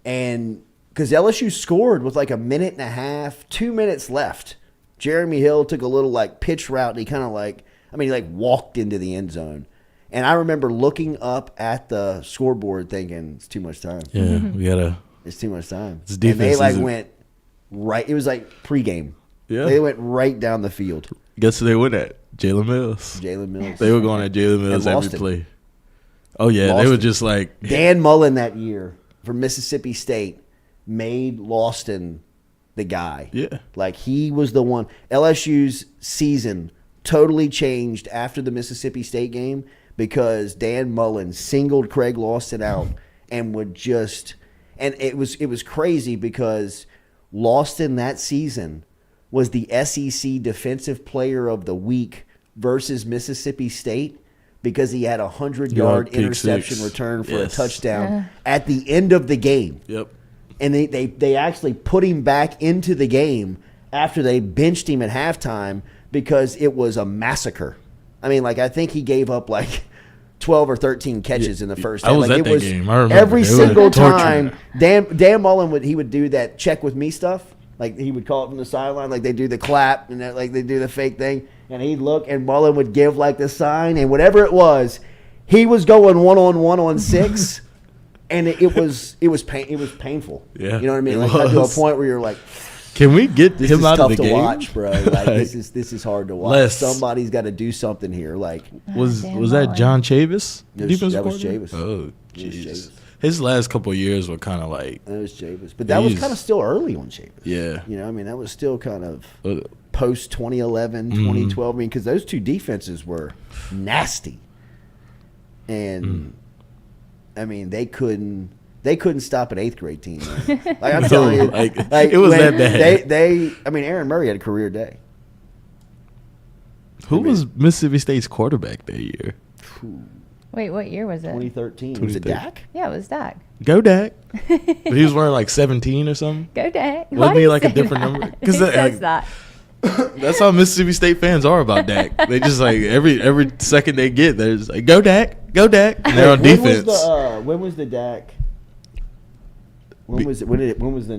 And because LSU scored with like a minute and a half, 2 minutes left. Jeremy Hill took a little like pitch route, and he kind of like, he like walked into the end zone. And I remember looking up at the scoreboard thinking, it's too much time. Yeah, we got to. It's too much time. This And they defense like isn't- went right. It was like pregame. Yeah. They went right down the field. Guess who they went at? Jalen Mills. Jalen Mills. They were going at Jalen Mills And every lost it. play. Oh, yeah. Lost They were it. just like. Dan Mullen that year for Mississippi State made Lawston the guy. Yeah. Like he was the one. LSU's season totally changed after the Mississippi State game because Dan Mullen singled Craig Lawson out and would just – and it was crazy because Lawson that season was the SEC Defensive Player of the Week versus Mississippi State because he had a 100-yard pick interception six. return for Yes. a touchdown at the end of the game. Yep. And they actually put him back into the game after they benched him at halftime because it was a massacre. I mean, like I think he gave up like 12 or 13 catches in the first half. I was like, at it that game. I remember. every It was single torture. time Dan Mullen would do that check with me stuff. Like he would call it from the sideline, like they do the clap and that, like they do the fake thing, and he'd look and Mullen would give like the sign, and whatever it was, he was going 1-on-1 on 6. And it was painful. Yeah, You know what I mean? it Like got to a was. point where you're like, Can we get this him is out tough of the to game? watch, bro. Like this is hard to watch. Les. Somebody's got to do something here. Like Was Dan was that Mullen. John Chavis? That was defensive Chavis. coordinator? Oh, It was jeez. Chavis. His last couple of years were kind of like, that was Chavis, but that was He's- kind of still early on Chavis. yeah. You know, I mean, that was still kind of Uh, post 2011, 2012. I mean, because those two defenses were nasty, and I mean they couldn't stop an 8th grade team. Man. Like I'm telling you, like, it was when that bad. I mean, Aaron Murray had a career day. Who was Mississippi State's quarterback that year? Wait, what year was it? 2013. Was it 2013. Dak? Yeah, it was Dak. Go Dak. But he was wearing like 17 or something. Go Dak. Wasn't Why do he you like a say different that? number? Who 'Cause that, says like, that? That's how Mississippi State fans are about Dak. They just like every second they get, they're just like, go Dak, go Dak. And they're on defense. When was the Dak? When was it? When was the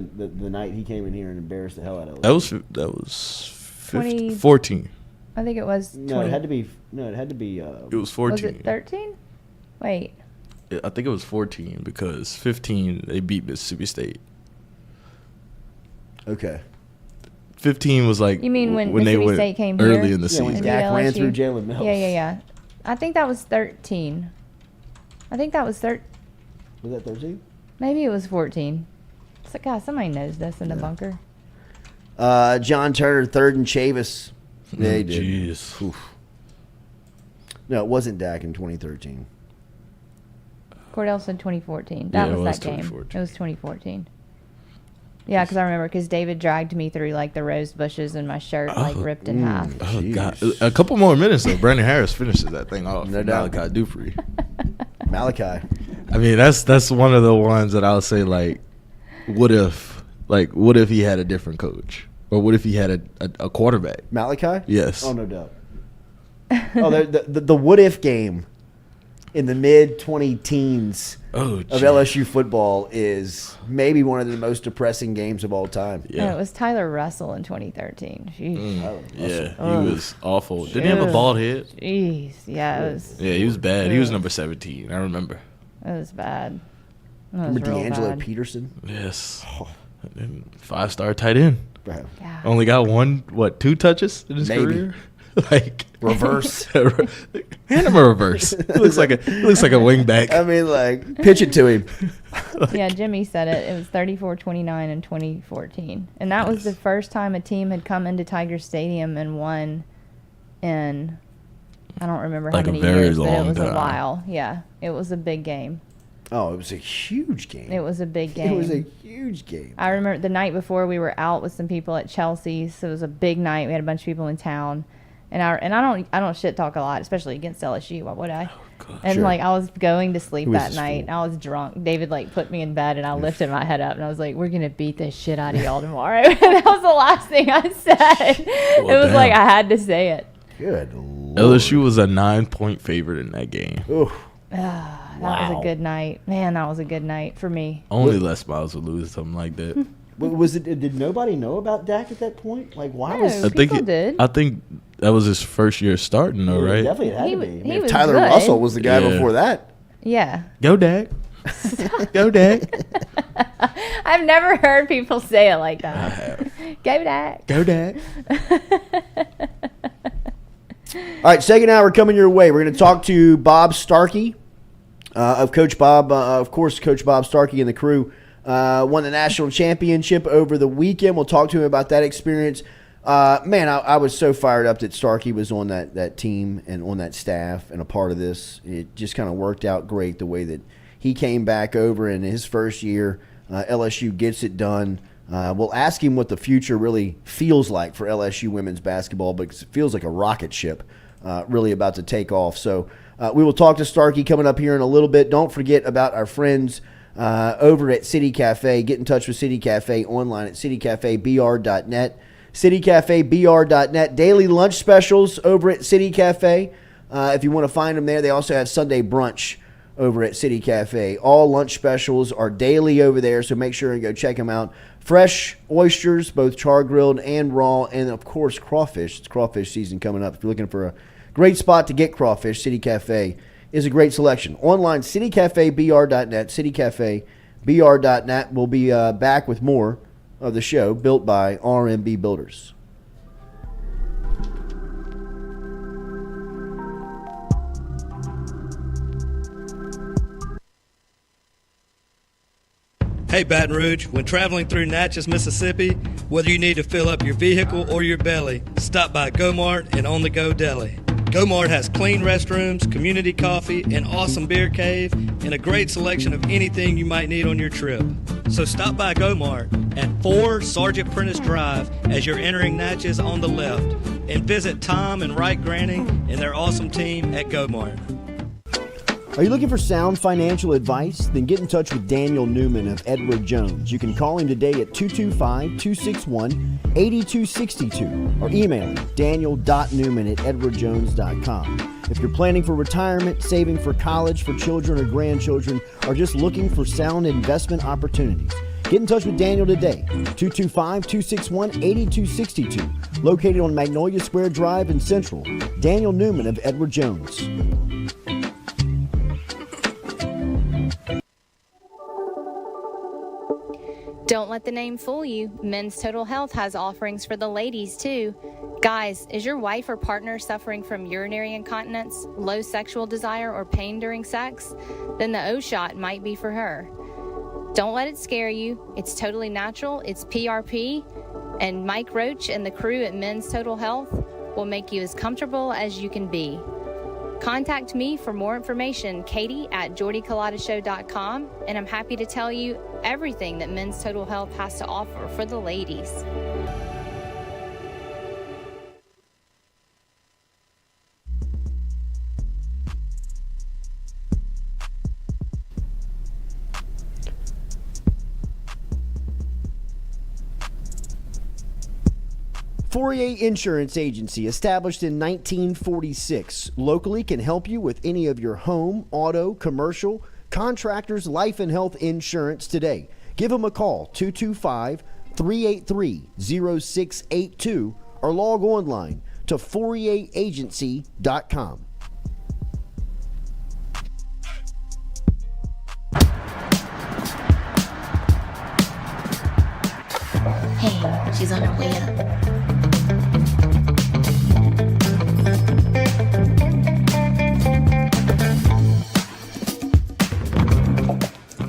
night he came in here and embarrassed the hell out of us? That was 20 14. I think it was 20. No, it had to be. No, it had to be. It was 14. Was it 13? Wait. I think it was 14 because 15 they beat Mississippi State. Okay. 15 was like You mean when they Mississippi went State came early here? in the Yeah, when season. Dak ran LSU. through Jalen Mills. Yeah. I think that was 13. I think that was 13. Was that 13? Maybe it was 14. So, God, somebody knows this in the bunker. John Turner, 3rd and Chavis. Yeah, he did. Jeez. Oof. No, it wasn't Dak in 2013. Cordell said 2014. Yeah, That it was was that game. 2014. It was 2014. Yeah, because I remember because David dragged me through like the rose bushes and my shirt like ripped in half. Oh, Jeez. God. A couple more minutes, though. Brandon Harris finishes that thing off. No No doubt. Malachi Dupree. Malachi. I mean, that's one of the ones that I'll say, like, what if he had a different coach? Or what if he had a quarterback? Malachi? Yes. Oh, no doubt. Oh, the what if game in the mid-20 teens Oh, of LSU football is maybe one of the most depressing games of all time. And Yeah. it was Tyler Russell in 2013. Jeez. Yeah, Oh. he was awful. Didn't he have a bald head? Jeez. Yeah, it was. Yeah, he was bad. He was number 17. I remember. It was bad. It was Remember real D'Angelo bad. Peterson? Yes. And 5-star tight end. Bro. Yeah. Only got 2 touches in his Maybe. career. Like Reverse. hand him a reverse. He looks like a wing back. I mean, like, pitch it to him. Yeah, Jimmy said it. It was 34-29 in 2014. And that was the first time a team had come into Tiger Stadium and won in, I don't remember how Like a many very years, but it long was a time. while. Yeah, it was a big game. Oh, it was a huge game. It was a big game. It was a huge game. I remember the night before we were out with some people at Chelsea's. So it was a big night. We had a bunch of people in town. And I don't shit talk a lot, especially against LSU. Why would I? And Sure. like I was going to sleep Who is that this night. fool? I was drunk. David like put me in bed, and I lifted my head up, and I was like, "We're gonna beat the shit out of y'all tomorrow." And that was the last thing I said. It was damn. like I had to say it. Good Lord. LSU was a 9-point favorite in that game. Oof. That was a good night, man. That was a good night for me. Only Les Miles would lose something like that. Was it? Did nobody know about Dak at that point? Like, why No. was? People did. I think that was his first year starting, though, right? Definitely it had He to be. w- I mean, he if was Tyler good. Russell was the guy Yeah. before that. Yeah. Go Dak. Go Dak. I've never heard people say it like that. Go Dak. Go Dak. All right, second hour coming your way. We're going to talk to Bob Starkey of Coach Bob. Of course, Coach Bob Starkey and the crew won the national championship over the weekend. We'll talk to him about that experience. Man, I was so fired up that Starkey was on that team and on that staff and a part of this. It just kind of worked out great the way that he came back over in his first year. LSU gets it done. We'll ask him what the future really feels like for LSU women's basketball, because it feels like a rocket ship really about to take off. So we will talk to Starkey coming up here in a little bit. Don't forget about our friends over at City Cafe. Get in touch with City Cafe online at citycafebr.net. citycafebr.net. Daily lunch specials over at City Cafe. If you want to find them there, they also have Sunday brunch over at City Cafe. All lunch specials are daily over there, so make sure and go check them out. Fresh oysters, both char-grilled and raw, and, of course, crawfish. It's crawfish season coming up. If you're looking for a great spot to get crawfish, City Cafe is a great selection. Online, citycafebr.net, citycafebr.net. We'll be back with more of the show built by RMB Builders. Hey Baton Rouge, when traveling through Natchez, Mississippi, whether you need to fill up your vehicle or your belly, stop by Go-Mart and On The Go Deli. Go-Mart has clean restrooms, community coffee, an awesome beer cave, and a great selection of anything you might need on your trip. So stop by Go-Mart at 4 Sergeant Prentice Drive as you're entering Natchez on the left, and visit Tom and Wright Granning and their awesome team at Go-Mart. Are you looking for sound financial advice? Then get in touch with Daniel Newman of Edward Jones. You can call him today at 225-261-8262 or email him daniel.newman@edwardjones.com. If you're planning for retirement, saving for college for children or grandchildren, or just looking for sound investment opportunities, get in touch with Daniel today, 225-261-8262, located on Magnolia Square Drive in Central. Daniel Newman of Edward Jones. Don't let the name fool you. Men's Total Health has offerings for the ladies, too. Guys, is your wife or partner suffering from urinary incontinence, low sexual desire, or pain during sex? Then the O-Shot might be for her. Don't let it scare you. It's totally natural. It's PRP. And Mike Roach and the crew at Men's Total Health will make you as comfortable as you can be. Contact me for more information, Katie at JordyCulottaShow.com, and I'm happy to tell you everything that Men's Total Health has to offer for the ladies. Fourier Insurance Agency, established in 1946, locally can help you with any of your home, auto, commercial, contractors, life and health insurance today. Give them a call, 225-383-0682, or log online to FourierAgency.com. Hey, she's on her way up.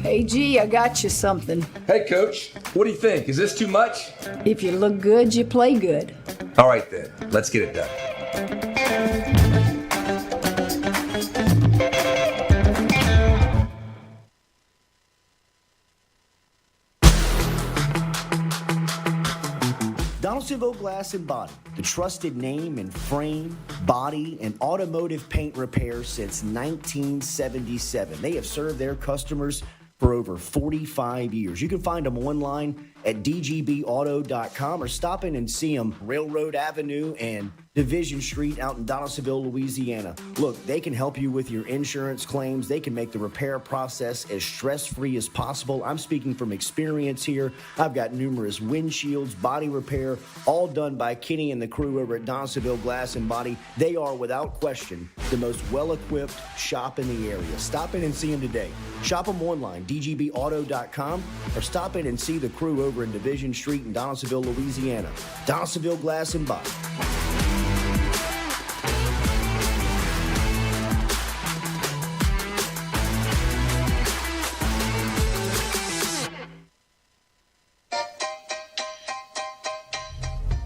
Hey, G, I got you something. Hey, Coach. What do you think? Is this too much? If you look good, you play good. All right, then. Let's get it done. Donaldsonville Glass and Body, the trusted name in frame, body, and automotive paint repair since 1977. They have served their customers for over 45 years. You can find them online at dgbauto.com or stop in and see them Railroad Avenue and Division Street out in Donaldsonville, Louisiana. Look, they can help you with your insurance claims. They can make the repair process as stress-free as possible. I'm speaking from experience here. I've got numerous windshields, body repair, all done by Kenny and the crew over at Donaldsonville Glass and Body. They are, without question, the most well-equipped shop in the area. Stop in and see them today. Shop them online, dgbauto.com, or stop in and see the crew over in Division Street in Donaldsonville, Louisiana. Donaldsonville Glass and Body.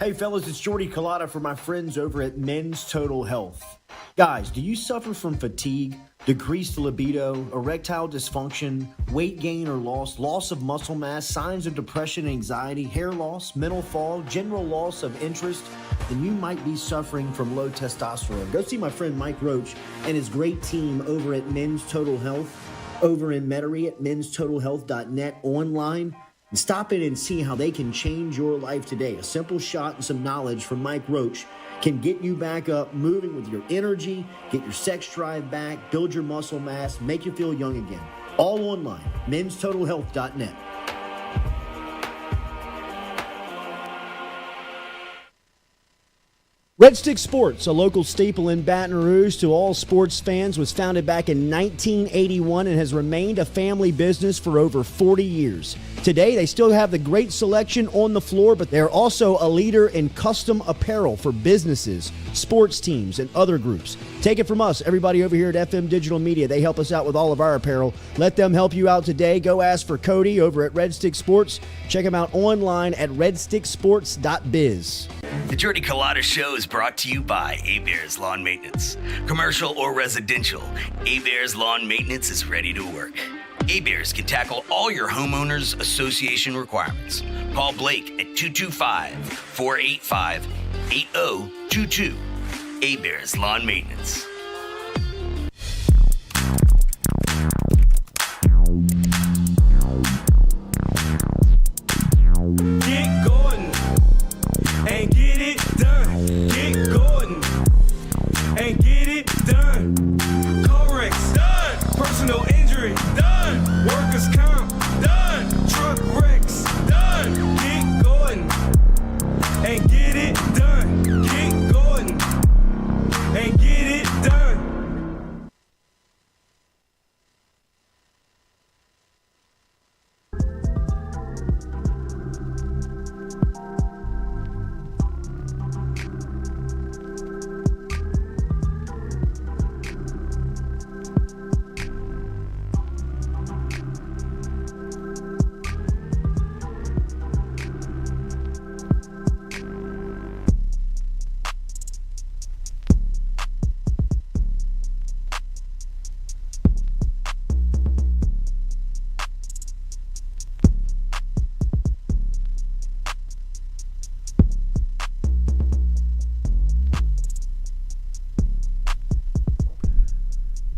Hey fellas, it's Jordy Culotta for my friends over at Men's Total Health. Guys, do you suffer from fatigue, decreased libido, erectile dysfunction, weight gain or loss of muscle mass, signs of depression, anxiety, hair loss, mental fog, general loss of interest? Then you might be suffering from low testosterone. Go see my friend Mike Roach and his great team over at Men's Total Health, over in Metairie at menstotalhealth.net online. And stop in and see how they can change your life today. A simple shot and some knowledge from Mike Roach can get you back up, moving with your energy, get your sex drive back, build your muscle mass, make you feel young again. All online, menstotalhealth.net. Red Stick Sports, a local staple in Baton Rouge to all sports fans, was founded back in 1981 and has remained a family business for over 40 years. Today, they still have the great selection on the floor, but they're also a leader in custom apparel for businesses, sports teams, and other groups. Take it from us, everybody over here at FM Digital Media. They help us out with all of our apparel. Let them help you out today. Go ask for Cody over at Red Stick Sports. Check him out online at redsticksports.biz. The Jordy Culotta Show is brought to you by A-Bears Lawn Maintenance. Commercial or residential, A-Bears Lawn Maintenance is ready to work. A-Bears can tackle all your homeowners association requirements. Call Blake at 225-485-8022. A-Bears Lawn Maintenance. Get Gordon and get it done. Get Gordon and get it done. Corrects done. Personal injury done. Workers' comp done. Truck wrecks done. Get Gordon and get it done. Get Gordon and get it done.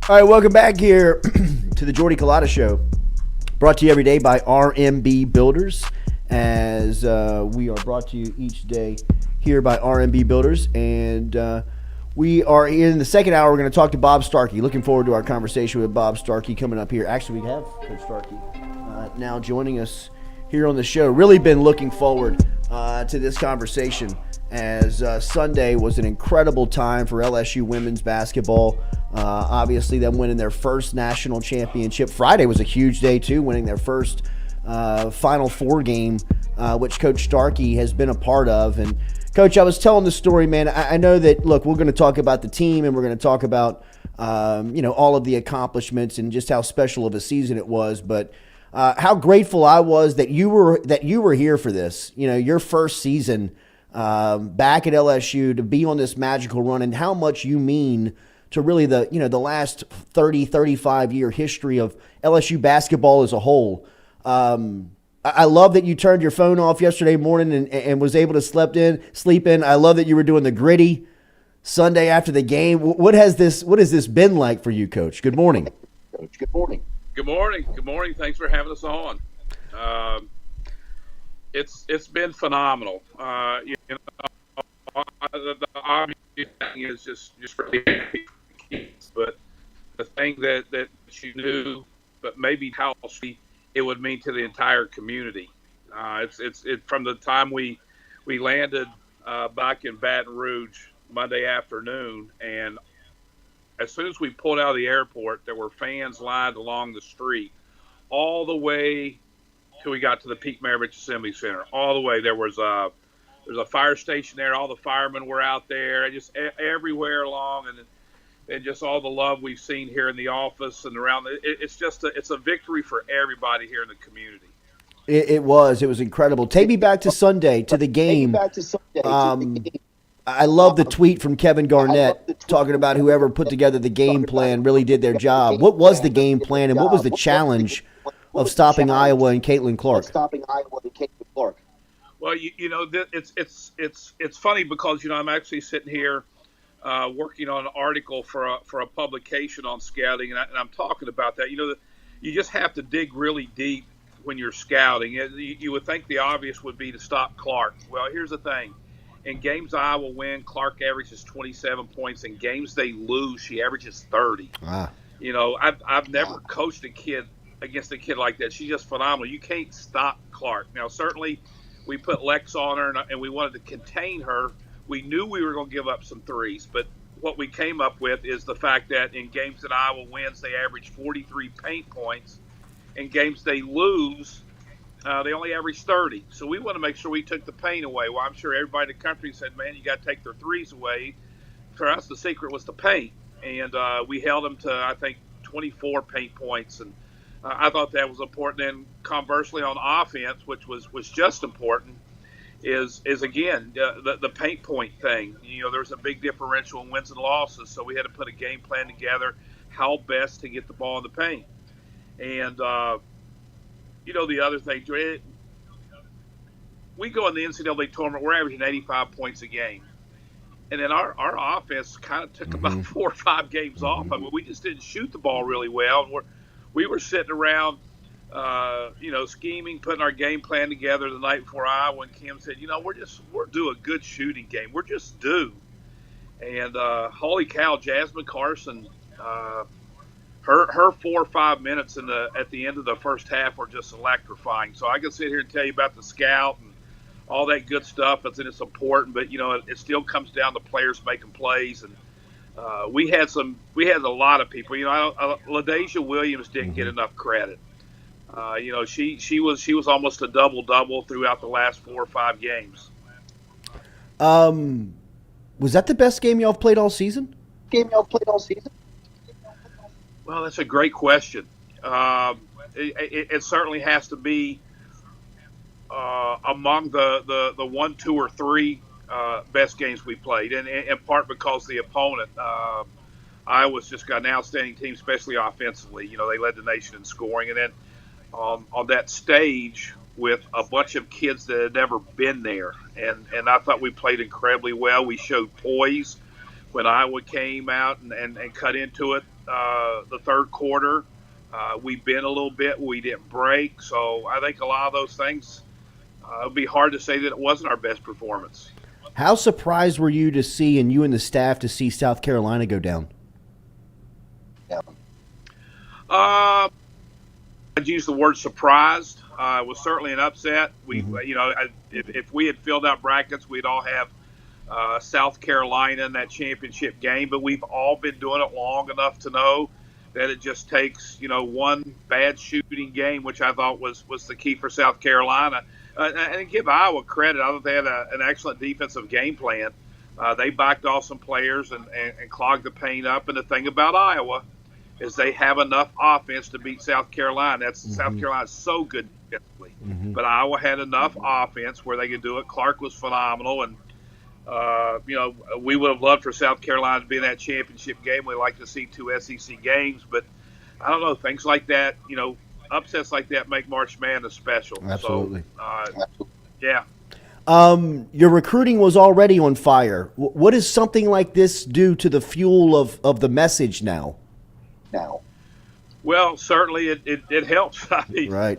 All right, welcome back here to the Jordy Culotta Show, brought to you every day by RMB Builders, as we are brought to you each day here by RMB Builders, and we are in the second hour. We're going to talk to Bob Starkey. Looking forward to our conversation with Bob Starkey coming up here. Actually, we have Coach Starkey now joining us here on the show. Really been looking forward to this conversation, as Sunday was an incredible time for LSU women's basketball. Obviously, them winning their first national championship. Friday was a huge day, too, winning their first Final Four game, which Coach Starkey has been a part of. And, Coach, I was telling the story, man. I know that, look, we're going to talk about the team, and we're going to talk about, all of the accomplishments and just how special of a season it was. But how grateful I was that you were here for this. Your first season back at LSU, to be on this magical run, and how much you mean to really the last 30, 35-year history of LSU basketball as a whole. I love that you turned your phone off yesterday morning and was able to sleep in. I love that you were doing the gritty Sunday after the game. What has this been like for you, Coach? Good morning. Coach, good morning. Good morning. Good morning. Thanks for having us on. It's been phenomenal. The obvious thing is just really happy, but the thing that you knew, but maybe how it would mean to the entire community. It's from the time we landed back in Baton Rouge Monday afternoon, and as soon as we pulled out of the airport, there were fans lined along the street all the way till we got to the Peak Maravich Assembly Center. All the way. There's a fire station there. All the firemen were out there, just everywhere along, and just all the love we've seen here in the office and around. It's a victory for everybody here in the community. It was incredible. Take me back to Sunday, to the game. I love the tweet from Kevin Garnett talking about whoever put together the game plan really did their job. What was the game plan, and what was the challenge of stopping Iowa and Caitlin Clark? Well, it's funny because I'm actually sitting here working on an article for a publication on scouting, and I'm talking about that. You just have to dig really deep when you're scouting. You would think the obvious would be to stop Clark. Well, here's the thing. In games Iowa win, Clark averages 27 points. In games they lose, she averages 30. Ah. I've never coached against a kid like that. She's just phenomenal. You can't stop Clark. Now, certainly we put Lex on her, and we wanted to contain her. We knew we were going to give up some threes, but what we came up with is the fact that in games that Iowa wins, they average 43 paint points. In games they lose, they only average 30. So we want to make sure we took the paint away. Well, I'm sure everybody in the country said, man, you got to take their threes away. For us, the secret was the paint. And we held them to, I think, 24 paint points. And I thought that was important. And conversely, on offense, which was just important, is again, the paint point thing. There's a big differential in wins and losses. So we had to put a game plan together, how best to get the ball in the paint. And, the other thing, we go in the NCAA tournament, we're averaging 85 points a game. And then our offense kind of took about 4 or 5 games off. I mean, we just didn't shoot the ball really well. And we were sitting around, scheming, putting our game plan together the night before Iowa, and Kim said, we're due a good shooting game. We're just due. And holy cow, Jasmine Carson, her 4 or 5 minutes at the end of the first half were just electrifying. So I can sit here and tell you about the scout and all that good stuff. It's important, but it still comes down to players making plays. And we had a lot of people. LaDasia Williams didn't get enough credit. She was almost a double throughout the last 4 or 5 games. Was that the best game y'all played all season? Well, that's a great question. It certainly has to be among the 1, 2, or 3 best games we played, and in part because the opponent, Iowa's just got an outstanding team, especially offensively. They led the nation in scoring, and then on that stage with a bunch of kids that had never been there, and I thought we played incredibly well. We showed poise. when Iowa came out and cut into it the third quarter. We bent a little bit. We didn't break. So I think a lot of those things, it would be hard to say that it wasn't our best performance. How surprised were you to see, and you and the staff, to see South Carolina go down? I'd use the word surprised. It was certainly an upset. If we had filled out brackets, we'd all have South Carolina in that championship game. But we've all been doing it long enough to know that it just takes, one bad shooting game, which I thought was the key for South Carolina. And give Iowa credit. I thought they had an excellent defensive game plan. They backed off some players and clogged the paint up. And the thing about Iowa is they have enough offense to beat South Carolina. South Carolina's so good defensively. But Iowa had enough offense where they could do it. Clark was phenomenal. And, we would have loved for South Carolina to be in that championship game. We like to see 2 SEC games. But I don't know, things like that, upsets like that make March Madness special. Absolutely. So, yeah. Your recruiting was already on fire. What does something like this do to the fuel of the message now? Well, certainly it helps. I mean, right.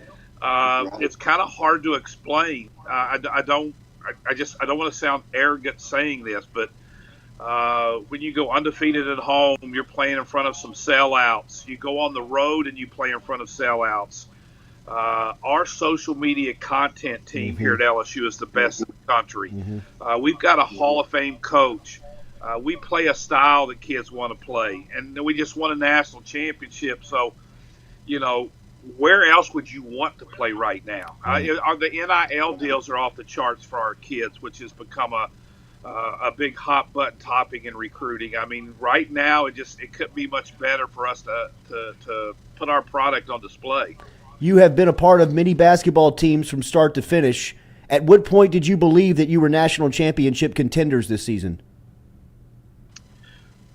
It's kind of hard to explain. I don't want to sound arrogant saying this, but when you go undefeated at home, you're playing in front of some sellouts. You go on the road and you play in front of sellouts. Our social media content team here at LSU is the best in the country. We've got a Hall of Fame coach. We play a style that kids want to play, and we just won a national championship. So, where else would you want to play right now? The NIL deals are off the charts for our kids, which has become a big hot button topic in recruiting. I mean, right now it couldn't be much better for us to put our product on display. You have been a part of many basketball teams from start to finish. At what point did you believe that you were national championship contenders this season?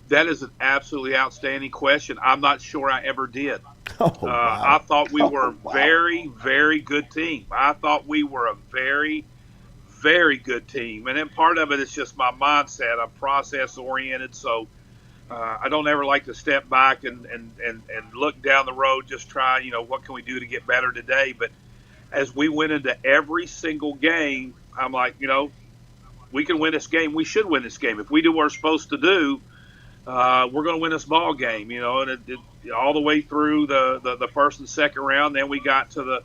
That is an absolutely outstanding question. I'm not sure I ever did. Oh, wow. I thought we were a very, very good team. I thought we were a very, very good team. And then part of it is just my mindset. I'm process-oriented, so I don't ever like to step back and look down the road, just try, what can we do to get better today. But as we went into every single game, I'm like, we can win this game. We should win this game. If we do what we're supposed to do, we're going to win this ball game, and it all the way through the first and second round. Then we got to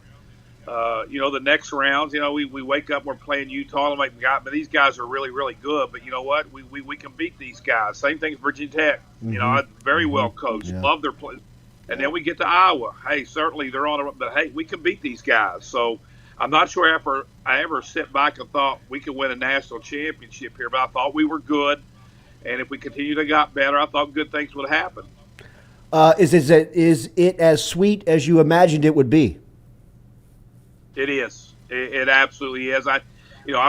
the next rounds. We wake up, we're playing Utah, and I'm like, God, but these guys are really, really good. But you know what? We can beat these guys. Same thing as Virginia Tech. Very well coached. Yeah. Love their play. And then we get to Iowa. Hey, certainly they're on, but hey, we can beat these guys. So I'm not sure I ever sit back and thought we could win a national championship here, but I thought we were good. And if we continued to get better, I thought good things would happen. Is it as sweet as you imagined it would be? It is. It absolutely is. I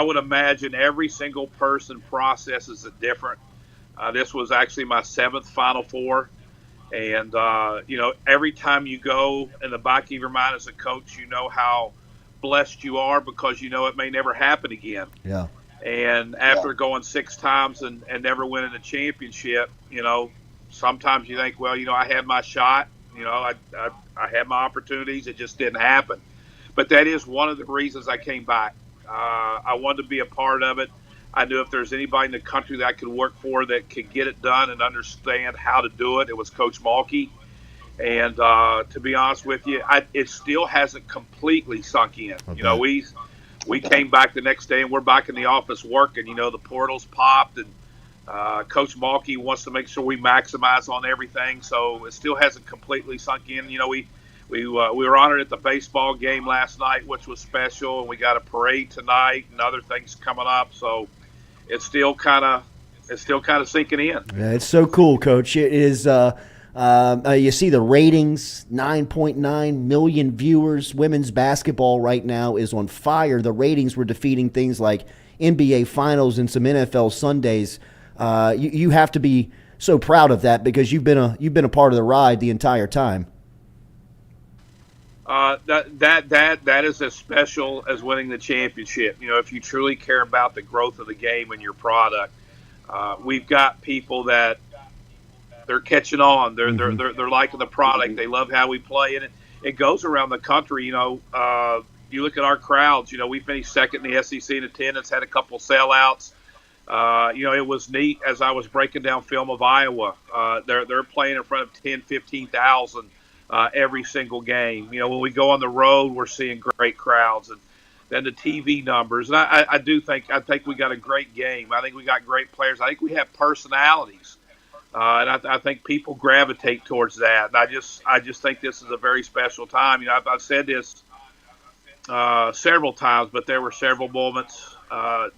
would imagine every single person processes it different. This was actually my 7th Final Four. And, every time you go in the back of your mind as a coach, you know how blessed you are because it may never happen again. Yeah. And after going 6 times and never winning a championship, sometimes you think, well, I had my shot. I had my opportunities. It just didn't happen. But that is one of the reasons I came back. I wanted to be a part of it. I knew if there's anybody in the country that I could work for that could get it done and understand how to do it, it was Coach Mulkey. And to be honest with you, it still hasn't completely sunk in. Okay. We came back the next day and we're back in the office working. The portals popped and Coach Mulkey wants to make sure we maximize on everything. So it still hasn't completely sunk in. We were honored at the baseball game last night, which was special, and we got a parade tonight and other things coming up. So it's still kind of sinking in. Yeah, it's so cool, Coach. It is. You see the ratings, 9.9 million viewers. Women's basketball right now is on fire. The ratings were defeating things like NBA Finals and some NFL Sundays. You have to be so proud of that because you've been a part of the ride the entire time. That is as special as winning the championship. If you truly care about the growth of the game and your product, We've got people that they're catching on. They're liking the product. They love how we play, and it goes around the country. You look at our crowds. We finished second in the SEC in attendance. Had a couple sellouts. It was neat as I was breaking down film of Iowa. They're playing in front of 10, 15,000 every single game. When we go on the road, we're seeing great crowds, and then the TV numbers. And I think we got a great game. I think we got great players. I think we have personalities, and I think people gravitate towards that. And I just think this is a very special time. I've said this several times, but there were several moments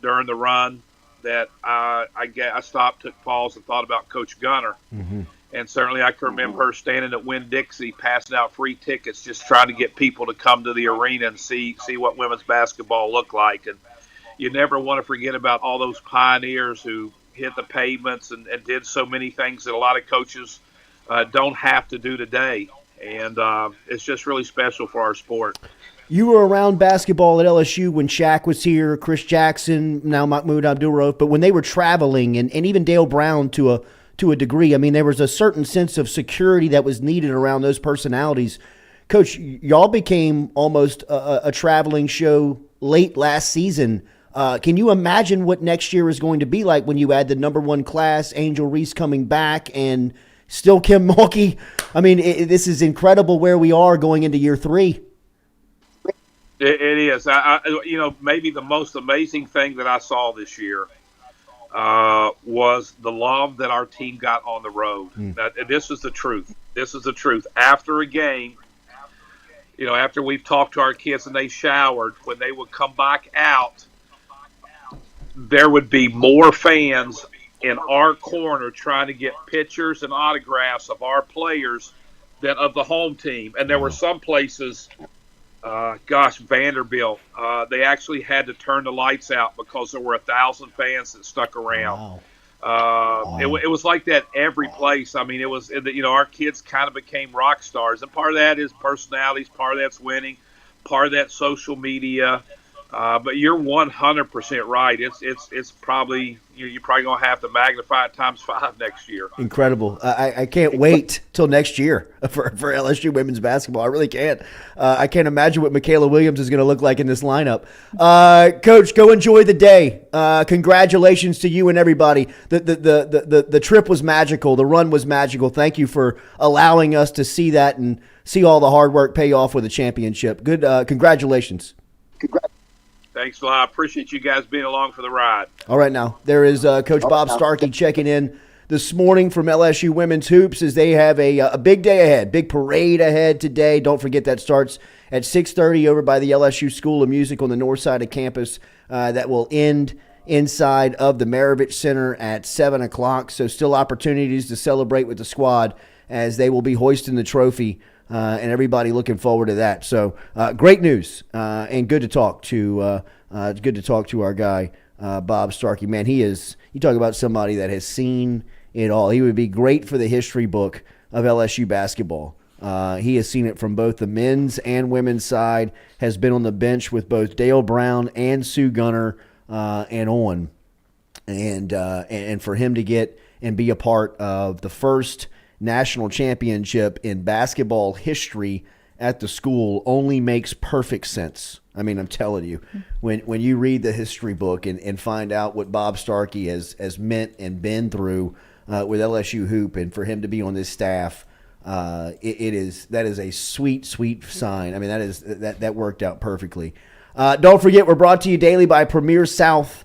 during the run that I stopped, took pause, and thought about Coach Gunner. Mm-hmm. And certainly I can remember her standing at Winn-Dixie passing out free tickets, just trying to get people to come to the arena and see what women's basketball looked like. And you never want to forget about all those pioneers who hit the pavements and did so many things that a lot of coaches don't have to do today. And it's just really special for our sport. You were around basketball at LSU when Shaq was here, Chris Jackson, now Mahmoud Abdul-Rauf, but when they were traveling, and even Dale Brown to a degree, I mean, there was a certain sense of security that was needed around those personalities. Coach, y'all became almost a traveling show late last season. Can you imagine what next year is going to be like when you add the number one class, Angel Reese coming back, and still Kim Mulkey? I mean, this is incredible where we are going into year 3. It is. Maybe the most amazing thing that I saw this year was the love that our team got on the road. This is the truth. This is the truth. After a game, after we've talked to our kids and they showered, when they would come back out, there would be more fans in our corner trying to get pictures and autographs of our players than of the home team. And there were some places, Vanderbilt, they actually had to turn the lights out because there were 1,000 fans that stuck around. Wow. It was like that every place. I mean, it was, our kids kind of became rock stars. And part of that is personalities, part of that's winning, part of that's social media. But you're 100% right. It's probably, you're probably going to have to magnify it times 5 next year. Incredible. I can't wait till next year for LSU women's basketball. I really can't. I can't imagine what Michaela Williams is going to look like in this lineup. Coach, go enjoy the day. Congratulations to you and everybody. The trip was magical. The run was magical. Thank you for allowing us to see that and see all the hard work pay off with a championship. Good. Congratulations. Thanks a lot. I appreciate you guys being along for the ride. All right, now there is Coach Bob Starkey checking in this morning from LSU Women's Hoops as they have a big day ahead, big parade ahead today. Don't forget that starts at 6:30 over by the LSU School of Music on the north side of campus. That will end inside of the Maravich Center at 7 o'clock. So still opportunities to celebrate with the squad as they will be hoisting the trophy. And everybody looking forward to that. So great news and good to talk to our guy Bob Starkey. Man, he is. You talk about somebody that has seen it all. He would be great for the history book of LSU basketball. He has seen it from both the men's and women's side. Has been on the bench with both Dale Brown and Sue Gunner and on. And for him to get and be a part of the first national championship in basketball history at the school only makes perfect sense. I mean, I'm telling you, when you read the history book and find out what Bob Starkey has meant and been through with LSU Hoop, and for him to be on this staff, that is a sweet sign. I mean, that worked out perfectly. Don't forget, we're brought to you daily by Premier South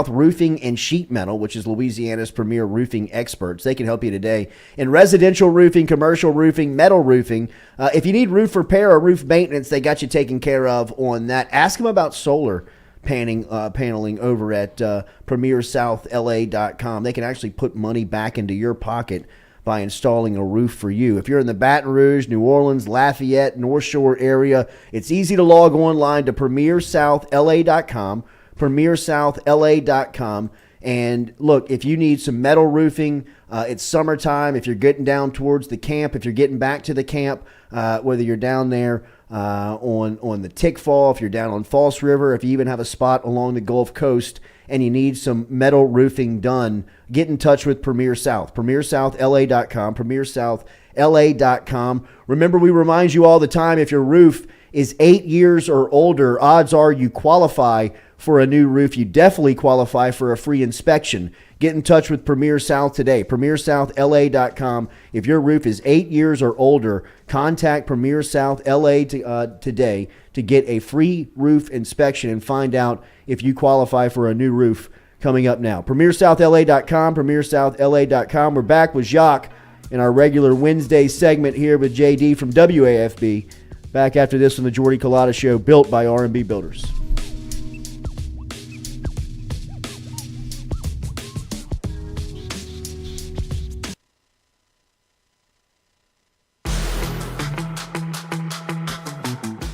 Roofing and Sheet Metal, which is Louisiana's premier roofing experts. They can help you today in residential roofing, commercial roofing, metal roofing. If you need roof repair or roof maintenance, they got you taken care of on that. Ask them about solar paneling over at PremierSouthLA.com. They can actually put money back into your pocket by installing a roof for you. If you're in the Baton Rouge, New Orleans, Lafayette, North Shore area, it's easy to log online to PremierSouthLA.com. PremierSouthLA.com And look, if you need some metal roofing, it's summertime. If you're getting down towards the camp, if you're getting back to the camp, whether you're down there on the Tickfall, if you're down on False River, if you even have a spot along the Gulf Coast and you need some metal roofing done, get in touch with Premier South, PremierSouthLA.com, PremierSouthLA.com. Remember, we remind you all the time, if your roof is 8 years or older, odds are you qualify for a new roof. You definitely qualify for a free inspection. Get in touch with Premier South today, PremierSouthLA.com. If your roof is 8 years or older, contact Premier South LA today to get a free roof inspection and find out if you qualify for a new roof coming up now. PremierSouthLA.com, PremierSouthLA.com. We're back with Jacques in our regular Wednesday segment here with JD from WAFB. Back after this on the Jordy Culotta Show, built by R&B Builders.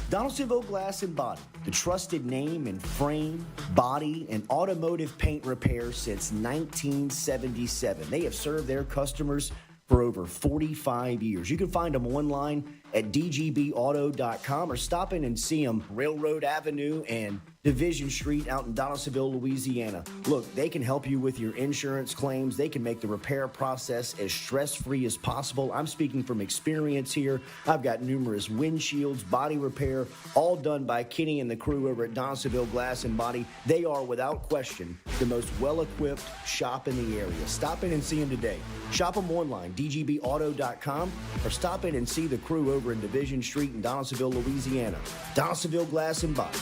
Donaldsonville Glass and Body, the trusted name in frame, body, and automotive paint repair since 1977. They have served their customers for over 45 years. You can find them online at dgbauto.com or stop in and see them Railroad Avenue and Division Street out in Donaldsonville, Louisiana. Look, they can help you with your insurance claims. They can make the repair process as stress-free as possible. I'm speaking from experience here. I've got numerous windshields, body repair, all done by Kenny and the crew over at Donaldsonville Glass and Body. They are, without question, the most well-equipped shop in the area. Stop in and see them today. Shop them online, dgbauto.com, or stop in and see the crew over in Division Street in Donaldsonville, Louisiana. Donaldsonville Glass and Body.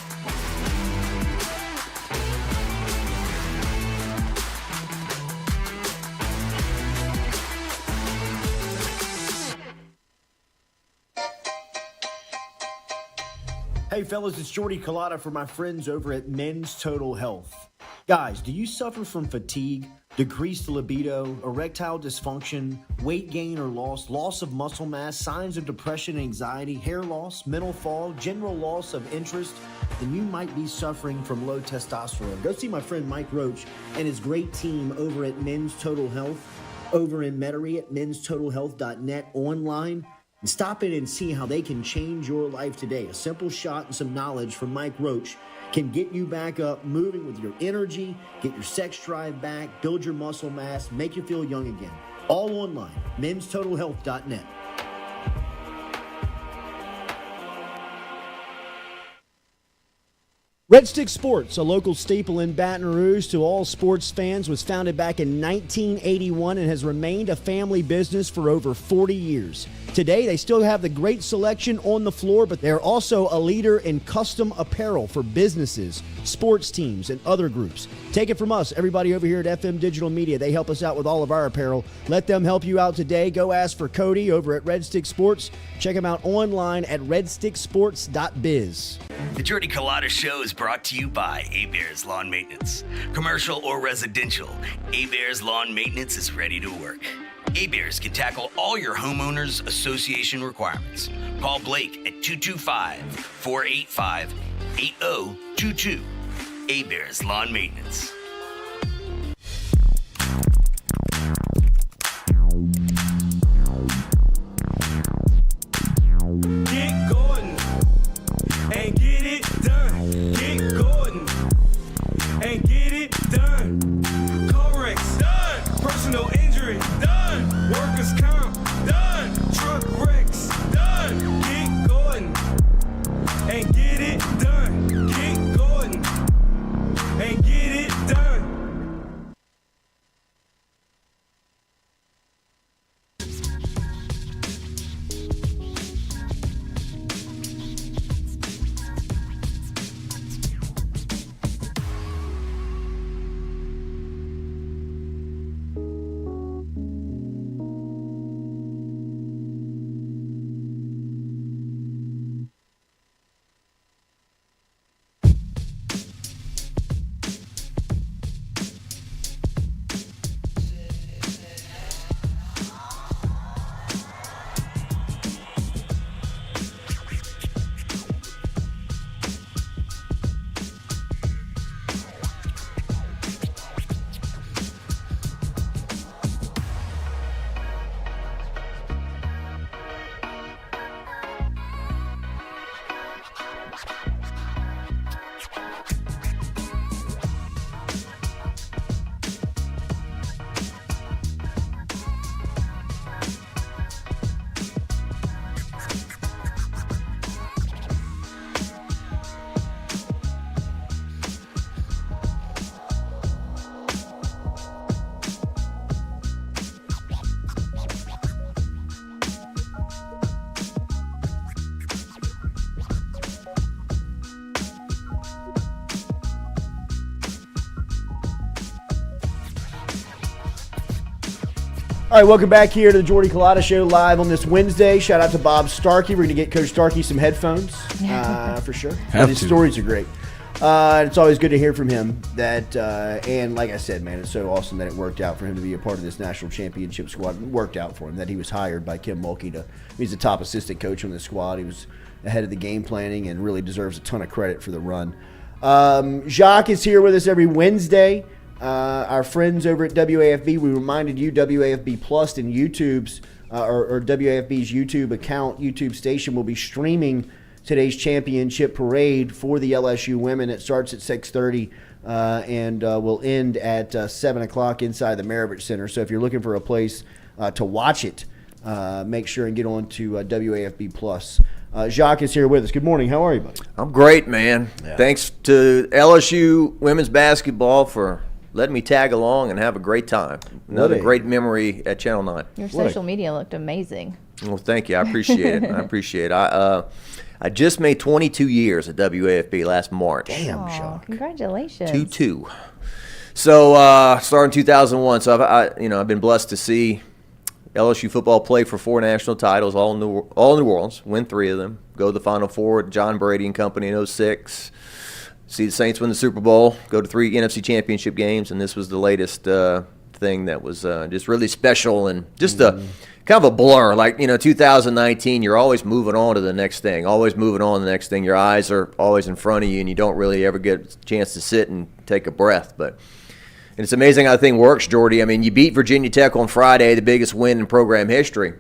Hey fellas, it's Jordy Culotta for my friends over at Men's Total Health. Guys, do you suffer from fatigue, decreased libido, erectile dysfunction, weight gain or loss of muscle mass, signs of depression, anxiety, hair loss, mental fog, general loss of interest? Then you might be suffering from low testosterone. Go see my friend Mike Roach and his great team over at Men's Total Health over in Metairie at menstotalhealth.net online. And stop in and see how they can change your life today. A simple shot and some knowledge from Mike Roach can get you back up, moving with your energy, get your sex drive back, build your muscle mass, make you feel young again. All online, menstotalhealth.net. Red Stick Sports, a local staple in Baton Rouge to all sports fans, was founded back in 1981 and has remained a family business for over 40 years. Today, they still have the great selection on the floor, but they're also a leader in custom apparel for businesses, sports teams, and other groups. Take it from us, everybody over here at FM Digital Media. They help us out with all of our apparel. Let them help you out today. Go ask for Cody over at Red Stick Sports. Check him out online at redsticksports.biz. The Jordy Culotta Show is brought to you by A-Bears Lawn Maintenance. Commercial or residential, A-Bears Lawn Maintenance is ready to work. A-Bears can tackle all your homeowners association requirements. Call Blake at 225-485-8022. A-Bears Lawn Maintenance. Get Gordon and get it done. Get Gordon and get it done. Corrects done. Personal injury done. Workers' comp done. Truck wrecks done. Get Gordon and get it done. Get Gordon and get it done. All right, welcome back here to the Jordy Culotta Show live on this Wednesday. Shout out to Bob Starkey. We're going to get Coach Starkey some headphones for sure. His stories are great. It's always good to hear from him. And like I said, man, it's so awesome that it worked out for him to be a part of this national championship squad. It worked out for him that he was hired by Kim Mulkey he's the top assistant coach on this squad. He was ahead of the game planning and really deserves a ton of credit for the run. Jacques is here with us every Wednesday. Our friends over at WAFB, we reminded you WAFB Plus and YouTube's or WAFB's YouTube account, YouTube station will be streaming today's championship parade for the LSU women. It starts at 6:30 and will end at 7 o'clock inside the Mailbag Center. So if you're looking for a place to watch it, make sure and get on to WAFB Plus. Jacques is here with us. Good morning. How are you, buddy? I'm great, man. Yeah. Thanks to LSU women's basketball for letting me tag along and have a great time. Another great memory at Channel 9. Your social media looked amazing. Well, thank you. I appreciate it. I just made 22 years at WAFB last March. Damn, Jacques. Congratulations. 2-2. So starting 2001. So I've been blessed to see LSU football play for 4 national titles, all in New Orleans, win 3 of them, go to the Final Four with John Brady and company in 06. See the Saints win the Super Bowl, go to 3 NFC championship games, and this was the latest thing that was just really special and just a kind of a blur. Like, 2019, you're always moving on to the next thing, Your eyes are always in front of you, and you don't really ever get a chance to sit and take a breath. And it's amazing how the thing works, Jordy. I mean, you beat Virginia Tech on Friday, the biggest win in program history.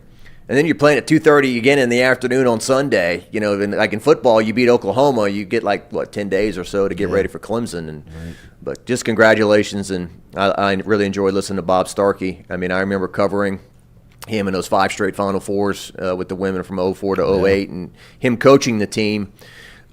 And then you're playing at 2:30 again in the afternoon on Sunday. Like in football, you beat Oklahoma, you get 10 days or so to get ready for Clemson. But just congratulations, and I really enjoyed listening to Bob Starkey. I mean, I remember covering him in those 5 straight Final Fours with the women from 04 to 08, and him coaching the team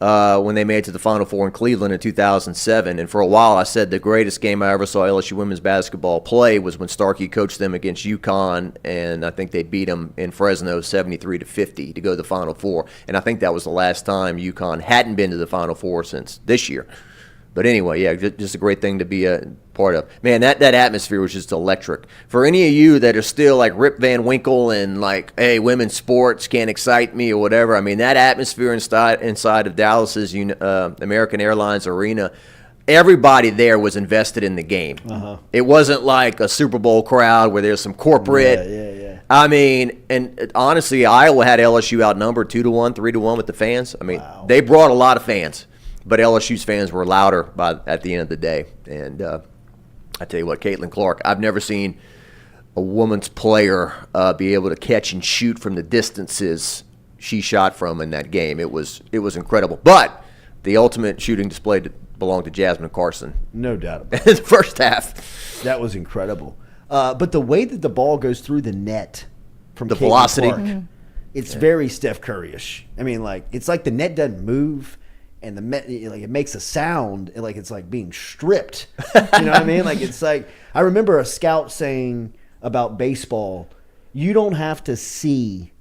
when they made it to the Final Four in Cleveland in 2007. And for a while, I said the greatest game I ever saw LSU women's basketball play was when Starkey coached them against UConn, and I think they beat them in Fresno 73-50 to go to the Final Four. And I think that was the last time UConn hadn't been to the Final Four since this year. But anyway, yeah, just a great thing to be a part of. Man, that atmosphere was just electric. For any of you that are still like Rip Van Winkle and like, hey, women's sports can't excite me or whatever, I mean, that atmosphere inside of Dallas's American Airlines Arena, everybody there was invested in the game. It wasn't like a Super Bowl crowd where there's some corporate. Yeah. I mean, and honestly, Iowa had LSU outnumbered 2-1, 3-1 with the fans. I mean, They brought a lot of fans. But LSU's fans were louder at the end of the day. And I tell you what, Caitlin Clark, I've never seen a woman's player be able to catch and shoot from the distances she shot from in that game. It was incredible. But the ultimate shooting display belonged to Jasmine Carson. No doubt about it. In the first half. That was incredible. But the way that the ball goes through the net from the Caitlin velocity, Clark, it's very Steph Curry-ish. I mean, it's like the net doesn't move. And it makes a sound like it's like being stripped. You know what I mean? It's like I remember a scout saying about baseball, you don't have to see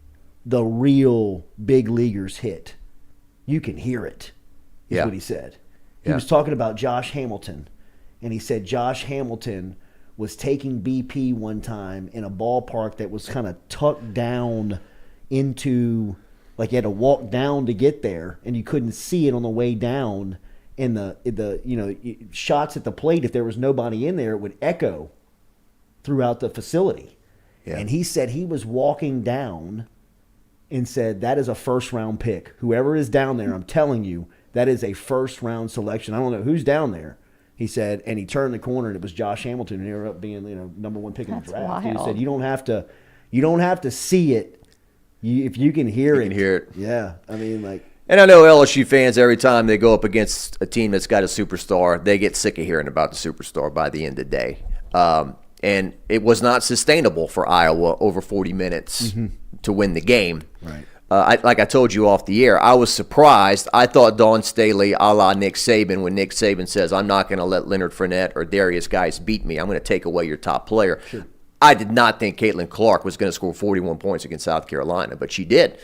the real big leaguers hit. You can hear it. Is what he said. He was talking about Josh Hamilton, and he said Josh Hamilton was taking BP one time in a ballpark that was kind of tucked down into. Like you had to walk down to get there, and you couldn't see it on the way down. And the shots at the plate, if there was nobody in there, it would echo throughout the facility. Yeah. And he said he was walking down and said, that is a first-round pick. Whoever is down there, I'm telling you, that is a first-round selection. I don't know who's down there. He said, and he turned the corner, and it was Josh Hamilton, and he ended up being number 1 pick in the draft. Wild. He said, you don't have to see it. If you can hear it. You can hear it. Yeah. I mean, And I know LSU fans, every time they go up against a team that's got a superstar, they get sick of hearing about the superstar by the end of the day. And it was not sustainable for Iowa over 40 minutes to win the game. Right. Like I told you off the air, I was surprised. I thought Dawn Staley, a la Nick Saban, when Nick Saban says, I'm not going to let Leonard Fournette or Darius Geis beat me. I'm going to take away your top player. Sure. I did not think Caitlin Clark was going to score 41 points against South Carolina, but she did,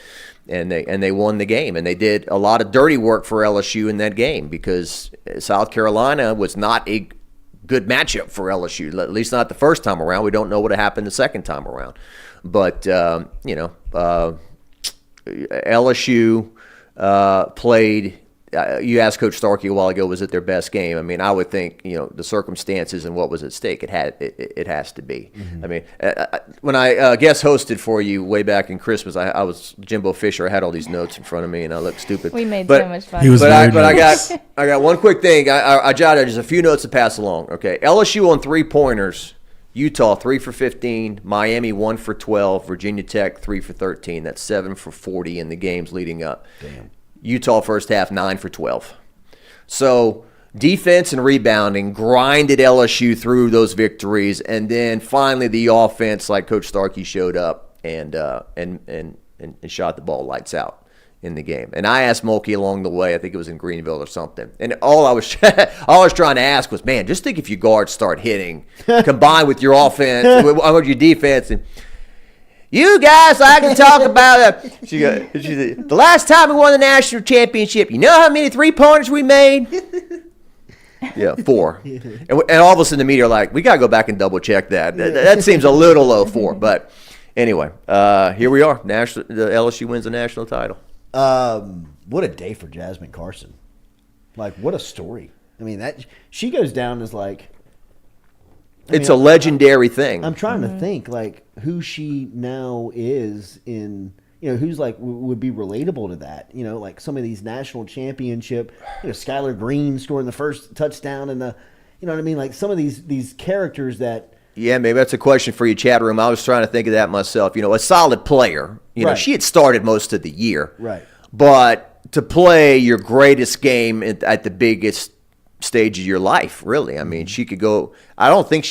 and they won the game. And they did a lot of dirty work for LSU in that game because South Carolina was not a good matchup for LSU. At least not the first time around. We don't know what happened the second time around. But, LSU played. You asked Coach Starkey a while ago, was it their best game? I mean, I would think, the circumstances and what was at stake, it has to be. Mm-hmm. I mean, when I guest hosted for you way back in Christmas, I was Jimbo Fisher. I had all these notes in front of me, and I looked stupid. We made so much fun. I got one quick thing. I jotted just a few notes to pass along. Okay, LSU on 3-pointers. Utah 3 for 15, Miami 1 for 12, Virginia Tech 3 for 13. That's 7 for 40 in the games leading up. Damn. Utah first half 9 for 12. So defense and rebounding grinded LSU through those victories, and then finally the offense, like Coach Starkey, showed up and shot the ball lights out in the game. And I asked Mulkey along the way, I think it was in Greenville or something, and all I was trying to ask was, man, just think if your guards start hitting, combined with your offense, with your defense, and you guys like to talk about she said, the last time we won the national championship, you know how many 3-pointers we made? Yeah, 4. And all of us in the media are like, we got to go back and double check that. That seems a little low, 4. But anyway, here we are. The LSU wins the national title. What a day for Jasmine Carson. Like, what a story. I mean, that she goes down as like... It's a legendary thing. I'm trying to think, like, who she now is in, who's, like, would be relatable to that. Like some of these national championship, Skylar Green scoring the first touchdown and you know what I mean? Like some of these characters that... Yeah, maybe that's a question for you, chat room. I was trying to think of that myself. A solid player. Right. She had started most of the year. Right. But to play your greatest game at the biggest stage of your life, really. I mean, she could go. I don't think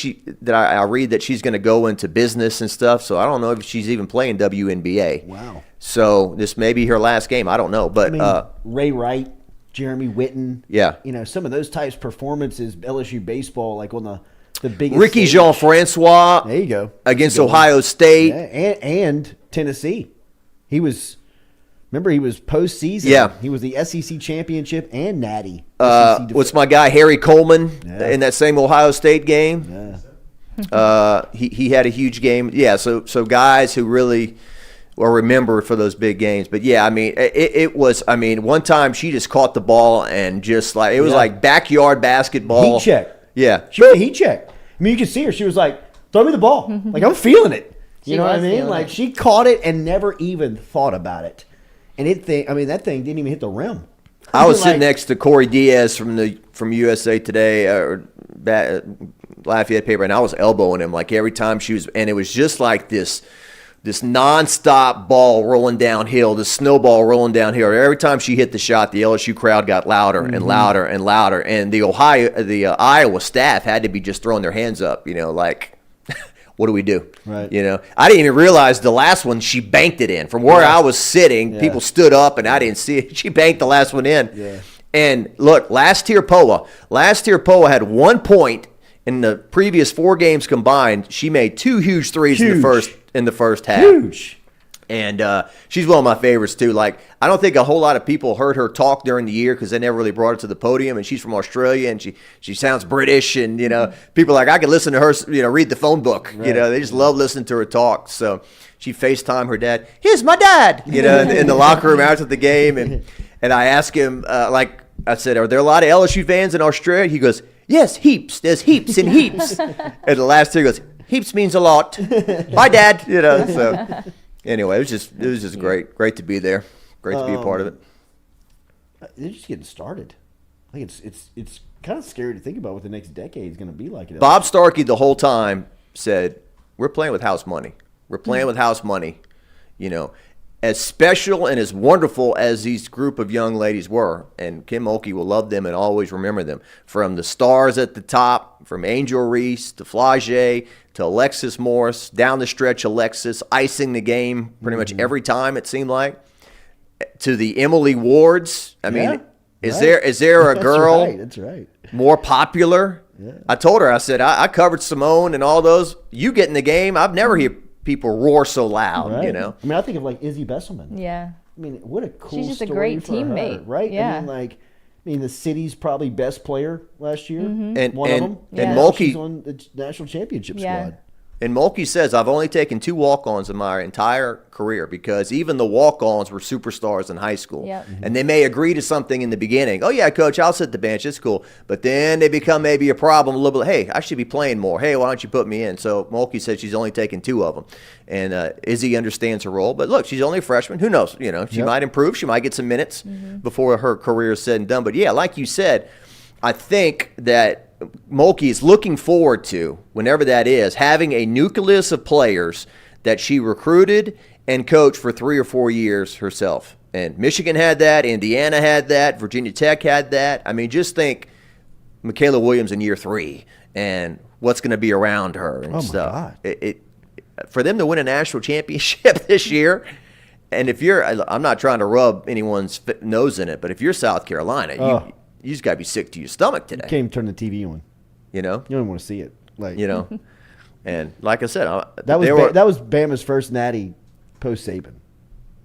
I read that she's going to go into business and stuff, so I don't know if she's even playing WNBA. Wow. So this may be her last game. I don't know. But Ray Wright, Jeremy Whitten. Yeah. Some of those types of performances, LSU baseball, like on the biggest Ricky stage. Jean-Francois. There you go. Against Ohio State. Yeah, and Tennessee. He was postseason. Yeah. He was the SEC championship and Natty. What's my guy, Harry Coleman, in that same Ohio State game? Yeah. He had a huge game. Yeah, so guys who really were remembered for those big games. But, yeah, I mean, it was – I mean, one time she just caught the ball and just like – it was like backyard basketball. Heat check. Yeah. She made a heat check. I mean, you could see her. She was like, throw me the ball. Like, I'm feeling it. You know what I mean? Like, she caught it and never even thought about it. And that thing didn't even hit the rim. I was sitting next to Corey Diaz from USA Today or Lafayette paper, and I was elbowing him like every time she was, and it was just like this nonstop ball rolling downhill, this snowball rolling downhill. Every time she hit the shot, the LSU crowd got louder and louder and louder, and the Iowa staff had to be just throwing their hands up, like. What do we do? Right. I didn't even realize the last one she banked it in. From where I was sitting, people stood up and I didn't see it. She banked the last one in. Yeah. And look, last year Poa had 1 point in the previous 4 games combined. She made 2 huge threes in the first half. Huge. And she's one of my favorites, too. Like, I don't think a whole lot of people heard her talk during the year because they never really brought her to the podium. And she's from Australia, and she sounds British. And, people are like, I could listen to her, read the phone book. Right. They just love listening to her talk. So she FaceTimed her dad. Here's my dad, in the locker room after the game. And I asked him, like I said, are there a lot of LSU fans in Australia? He goes, yes, heaps. There's heaps and heaps. And the last year he goes, heaps means a lot. Bye, Dad. So... Anyway, it was just great to be there, great to be a part of it. They're just getting started. I think it's kind of scary to think about what the next decade is going to be like. Bob Starkey the whole time said, "We're playing with house money. We're playing with house money." As special and as wonderful as these group of young ladies were, and Kim Mulkey will love them and always remember them, from the stars at the top, from Angel Reese to Flage to Alexis Morris, down the stretch Alexis, icing the game pretty much every time it seemed like, to the Emily Wards. I mean, is there a girl That's right. more popular? Yeah. I told her, I said, I covered Simone and all those. You get in the game, I've never heard people roar so loud, Right. I mean, I think of like Izzy Besselman. Yeah. I mean, what a cool She's just a story great for teammate. her, right? Yeah. I mean, like, mean, the city's probably best player last year. And one of them. And now Mulkey she's on the national championship squad. And Mulkey says, I've only taken 2 walk-ons in my entire career because even the walk-ons were superstars in high school. Yep. And they may agree to something in the beginning. Oh, yeah, coach, I'll sit the bench. It's cool. But then they become maybe a problem a little bit. Hey, I should be playing more. Hey, why don't you put me in? So Mulkey said she's only taken 2 of them. And Izzy understands her role. But, look, she's only a freshman. Who knows? You know, she might improve. She might get some minutes before her career is said and done. But, yeah, like you said, I think that Mulkey is looking forward to, whenever that is, having a nucleus of players that she recruited and coached for 3 or 4 years herself. And Michigan had that, Indiana had that, Virginia Tech had that. I mean, just think Michaela Williams in year 3 and what's going to be around her and stuff. For them to win a national championship this year, and if you're, I'm not trying to rub anyone's nose in it, but if you're South Carolina, you just got to be sick to your stomach today. You can't even turn the TV on. You know? You don't even want to see it. Like, you know? And like I said, that was Bama's first natty post Saban.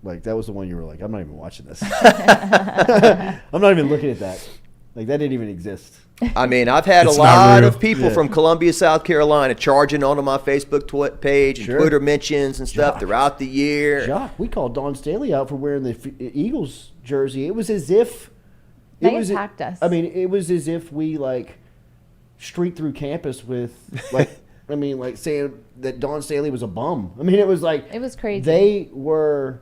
Like, that was the one you were like, I'm not even watching this. I'm not even looking at that. Like, that didn't even exist. I mean, I've had a lot of people from Columbia, South Carolina charging onto my Facebook page and Twitter mentions and stuff throughout the year. Jacques, we called Dawn Staley out for wearing the Eagles jersey. It was as if they attacked us. I mean, it was as if we like streaked through campus with like I mean, like saying that Dawn Staley was a bum. I mean, it was like it was crazy. They were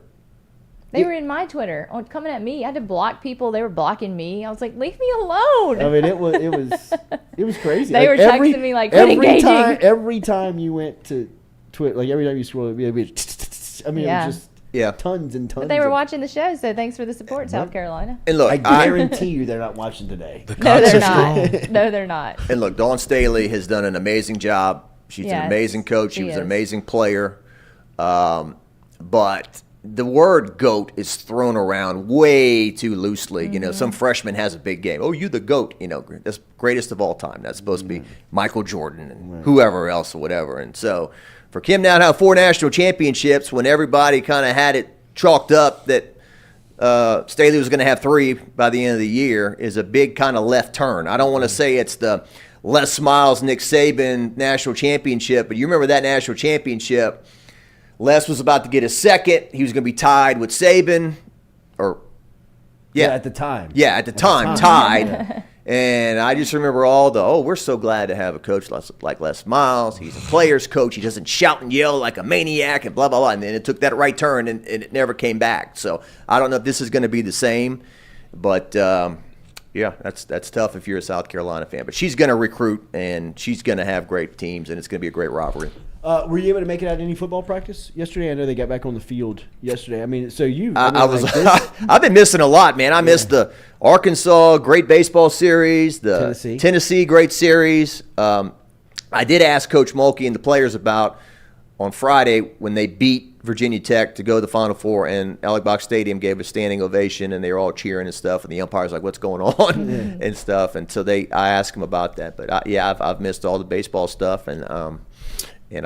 in my Twitter coming at me. I had to block people. They were blocking me. I was like, leave me alone. I mean, it was crazy. They were texting me like, engaging. Every time you went to Twitter, like every time you scroll, I mean, it was just tons and tons. But they were watching the show, so thanks for the support, South Carolina. And look, I guarantee you they're not watching today. No, they're not. No, they're not. And look, Dawn Staley has done an amazing job. She's an amazing coach. She was an amazing player. But the word GOAT is thrown around way too loosely. You know, some freshman has a big game. Oh, you the GOAT. You know, that's greatest of all time. That's supposed to be Michael Jordan and whoever else or whatever. And so for Kim now to have 4 national championships when everybody kind of had it chalked up that Staley was going to have 3 by the end of the year is a big kind of left turn. I don't want to say it's the Les Miles, Nick Saban national championship, but you remember that national championship. Les was about to get his 2nd. He was going to be tied with Saban. At the time. Yeah, at the time, tied. And I just remember we're so glad to have a coach like Les Miles. He's a player's coach. He doesn't shout and yell like a maniac and blah, blah, blah. And then it took that right turn, and it never came back. So I don't know if this is going to be the same. But, that's tough if you're a South Carolina fan. But she's going to recruit, and she's going to have great teams, and it's going to be a great rivalry. Were you able to make it out to any football practice yesterday? I know they got back on the field yesterday. I mean, so I've been missing a lot, man. I missed the Arkansas great baseball series, the Tennessee great series. I did ask Coach Mulkey and the players about on Friday when they beat Virginia Tech to go to the Final Four, and Alex Box Stadium gave a standing ovation, and they were all cheering and stuff, and the umpire's like, what's going on and stuff. And so I asked him about that. But, I've missed all the baseball stuff, and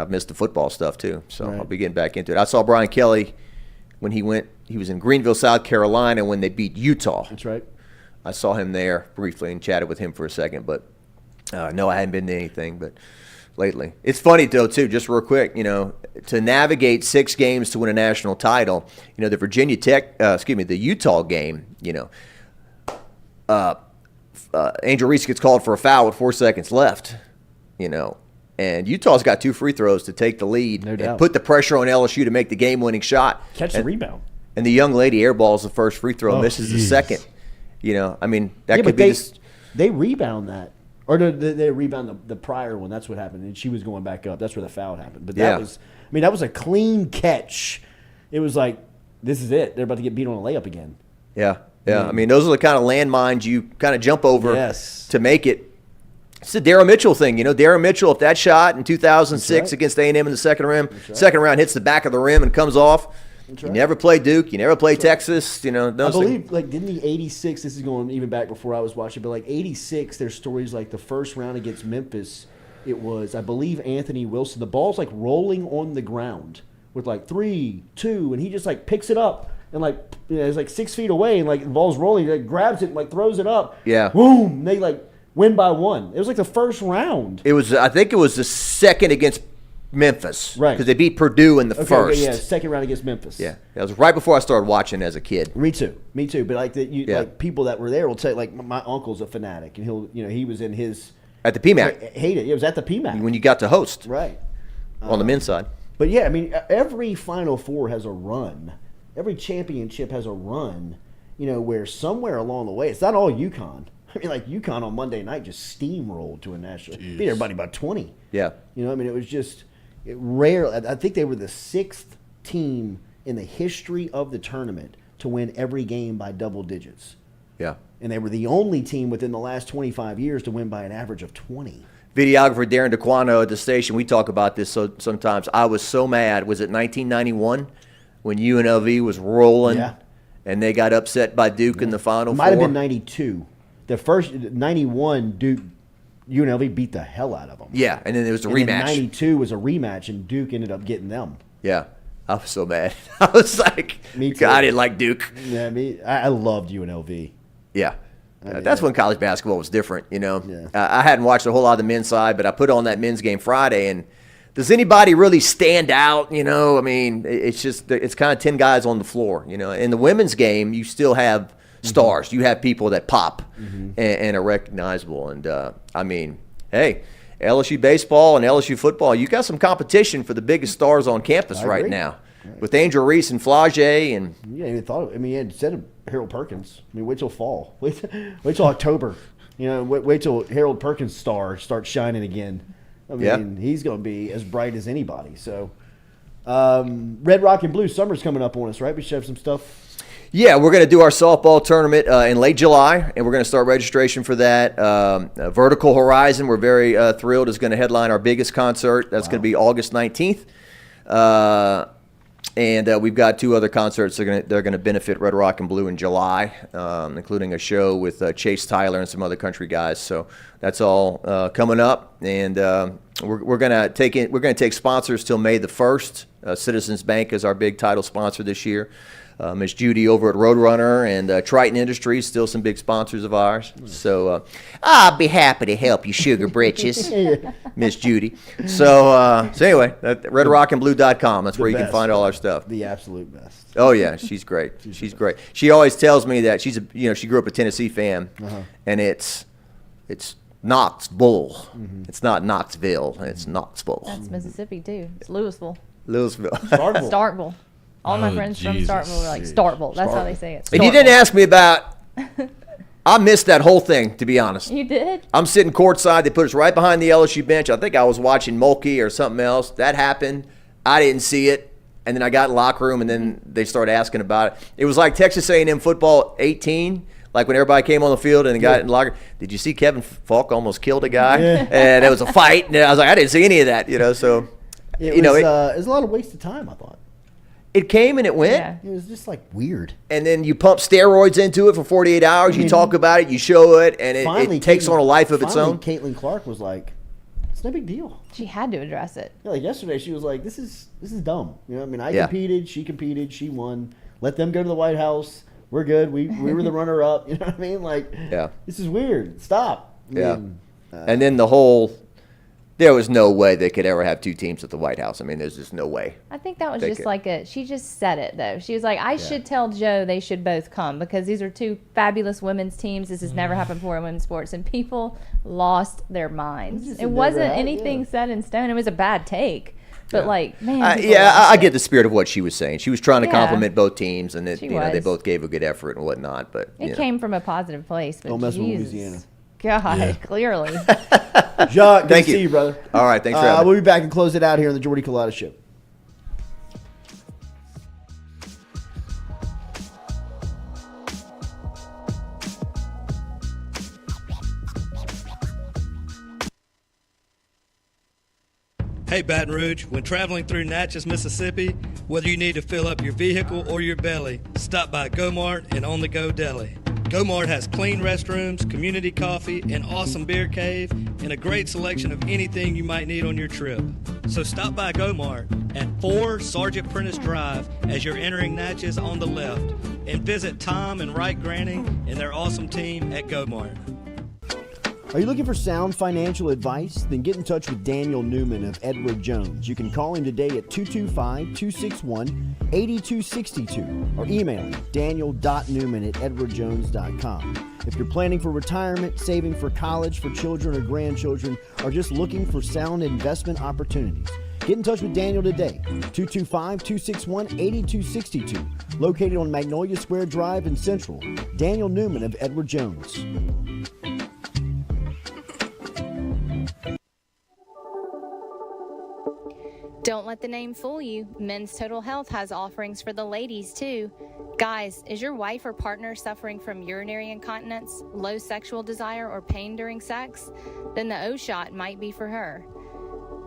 I've missed the football stuff too. So I'll be getting back into it. I saw Brian Kelly when he was in Greenville, South Carolina when they beat Utah. That's right. I saw him there briefly and chatted with him for a second. But, no, I hadn't been to anything but lately. It's funny, though, too, just real quick, to navigate 6 games to win a national title, the Utah game, Angel Reese gets called for a foul with 4 seconds left, and Utah's got 2 free throws to take the lead and put the pressure on LSU to make the game-winning shot. Catch the rebound. And the young lady airballs the first free throw, misses the second. That could be they rebound that. Or they rebound the prior one. That's what happened. And she was going back up. That's where the foul happened. But that was a clean catch. It was like, this is it. They're about to get beat on a layup again. Yeah. I mean, those are the kind of landmines you kind of jump over to make it. It's the Darryl Mitchell thing. Darryl Mitchell, if that shot in 2006 against A&M in the second round hits the back of the rim and comes off, you never play Duke, you never play Texas. I believe, didn't the 86, this is going even back before I was watching, but 86, there's stories like the first round against Memphis, it was, I believe, Anthony Wilson. The ball's rolling on the ground with 3, 2, and he just picks it up and like it's like 6 feet away, and like the ball's rolling. He like grabs it, and like throws it up. Yeah. Boom! They like win by 1. It was like the first round. It was. I think it was the second against Memphis. Right. Because they beat Purdue in the first. Okay, yeah, second round against Memphis. Yeah. That was right before I started watching as a kid. Me too. But like like people that were there will say, like my uncle's a fanatic, and he was in his at the PMAC. Hated it. It was at the PMAC when you got to host. Right. On the men's side. But yeah, I mean, every Final Four has a run. Every championship has a run. Where somewhere along the way, it's not all UConn. I mean, like UConn on Monday night just steamrolled to a national, beat everybody by 20. Yeah. I mean, it was just rare. I think they were the 6th team in the history of the tournament to win every game by double digits. Yeah. And they were the only team within the last 25 years to win by an average of 20. Videographer Darren DeQuano at the station, we talk about this sometimes. I was so mad. Was it 1991 when UNLV was rolling and they got upset by Duke in the Final Four? It might have been 92. The first 91, Duke UNLV beat the hell out of them. Yeah, and then it was a rematch. rematch. 92 was a rematch, and Duke ended up getting them. Yeah, I was so mad. I was like, God, I didn't like Duke. Yeah, I loved UNLV. Yeah. That's when college basketball was different, Yeah. I hadn't watched a whole lot of the men's side, but I put on that men's game Friday, and does anybody really stand out? I mean, it's kind of 10 guys on the floor. In the women's game, you still have stars. You have people that pop and are recognizable. And, I mean, hey, LSU baseball and LSU football, you got some competition for the biggest stars on campus right now. Right. With Angel Reese and Flage and yeah, even thought of it. I mean, he had said Harold Perkins. I mean, wait till fall. Wait till October. Wait till Harold Perkins' star starts shining again. I mean, he's going to be as bright as anybody. So, Red Rock and Blue summer's coming up on us, right? We should have some stuff. Yeah, we're going to do our softball tournament in late July, and we're going to start registration for that. Vertical Horizon, we're very thrilled, is going to headline our biggest concert. That's going to be August 19th. And we've got 2 other concerts that are going to benefit Red Rock and Blue in July, including a show with Chase Tyler and some other country guys. So that's all coming up, and we're going to take sponsors till May the 1st. Citizens Bank is our big title sponsor this year. Miss Judy over at Roadrunner and Triton Industries, still some big sponsors of ours. So I'll be happy to help you, Sugar Britches, Miss Judy. So anyway, redrockandblue.com. That's where you can find all our stuff. The absolute best. Oh yeah, she's great. She's great. She always tells me that she grew up a Tennessee fan, and it's Knoxville. It's not Knoxville. It's Knoxville. That's Mississippi too. It's Louisville. Starkville. All my friends from Starkville were like Starkville. That's how they say it. Starkville. And you didn't ask me about. I missed that whole thing, to be honest. You did? I'm sitting courtside. They put us right behind the LSU bench. I think I was watching Mulkey or something else. That happened. I didn't see it. And then I got in the locker room, and then they started asking about it. It was like Texas A&M football 18, like when everybody came on the field and got in the locker. Did you see Kevin Falk almost killed a guy? And there was a fight. And I was like, I didn't see any of that. So it was a lot of waste of time, I thought. It came and it went. Yeah. It was just like weird. And then you pump steroids into it for 48 hours. You talk about it, you show it, and it takes on a life of its own. Caitlin Clark was like, "It's no big deal." She had to address it. Yeah, like yesterday, she was like, "This is dumb." I mean, I competed, she competed, she won. Let them go to the White House. We're good. We were the runner up. You know what I mean? Like, this is weird. Stop. I mean, and then the whole. There was no way they could ever have 2 teams at the White House. I mean, there's just no way. I think that was she just said it, though. She was like, I should tell Joe they should both come because these are 2 fabulous women's teams. This has never happened before in women's sports. And people lost their minds. It wasn't anything set in stone. It was a bad take. But, man. I get the spirit of what she was saying. She was trying to compliment both teams, and they both gave a good effort and whatnot. But it came from a positive place. But don't mess with Louisiana. God, clearly. Jacques, good to see you, brother. All right, thanks for having me. We'll be back and close it out here on the Jordy Culotta Show. Hey, Baton Rouge, when traveling through Natchez, Mississippi, whether you need to fill up your vehicle or your belly, stop by Go-Mart and On The Go Deli. Go-Mart has clean restrooms, community coffee, an awesome beer cave, and a great selection of anything you might need on your trip. So stop by Go-Mart at 4 Sergeant Prentice Drive as you're entering Natchez on the left, and visit Tom and Wright Granning and their awesome team at Go-Mart. Are you looking for sound financial advice? Then get in touch with Daniel Newman of Edward Jones. You can call him today at 225-261-8262 or email him daniel.newman@edwardjones.com. If you're planning for retirement, saving for college for children or grandchildren, or just looking for sound investment opportunities, get in touch with Daniel today, 225-261-8262, located on Magnolia Square Drive in Central. Daniel Newman of Edward Jones. Don't let the name fool you. Men's Total Health has offerings for the ladies, too. Guys, is your wife or partner suffering from urinary incontinence, low sexual desire, or pain during sex? Then the O shot might be for her.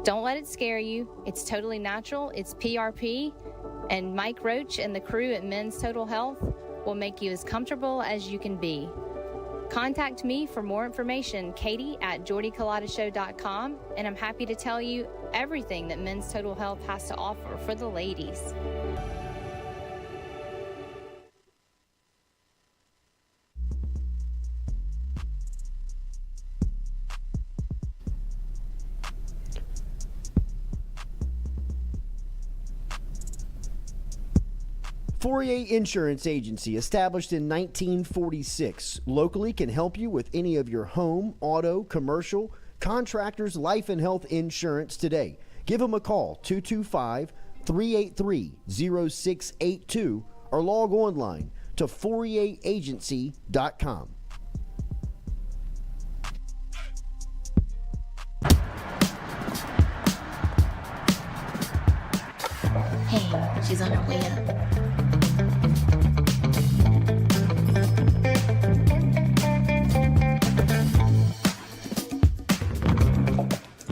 Don't let it scare you. It's totally natural. It's PRP. And Mike Roach and the crew at Men's Total Health will make you as comfortable as you can be. Contact me for more information, Katie at JordyCulottaShow.com, and I'm happy to tell you everything that Men's Total Health has to offer for the ladies. Fourier Insurance Agency, established in 1946, locally can help you with any of your home, auto, commercial, contractors, life and health insurance today. Give them a call, 225-383-0682, or log online to FourierAgency.com. Hey, she's on her way up.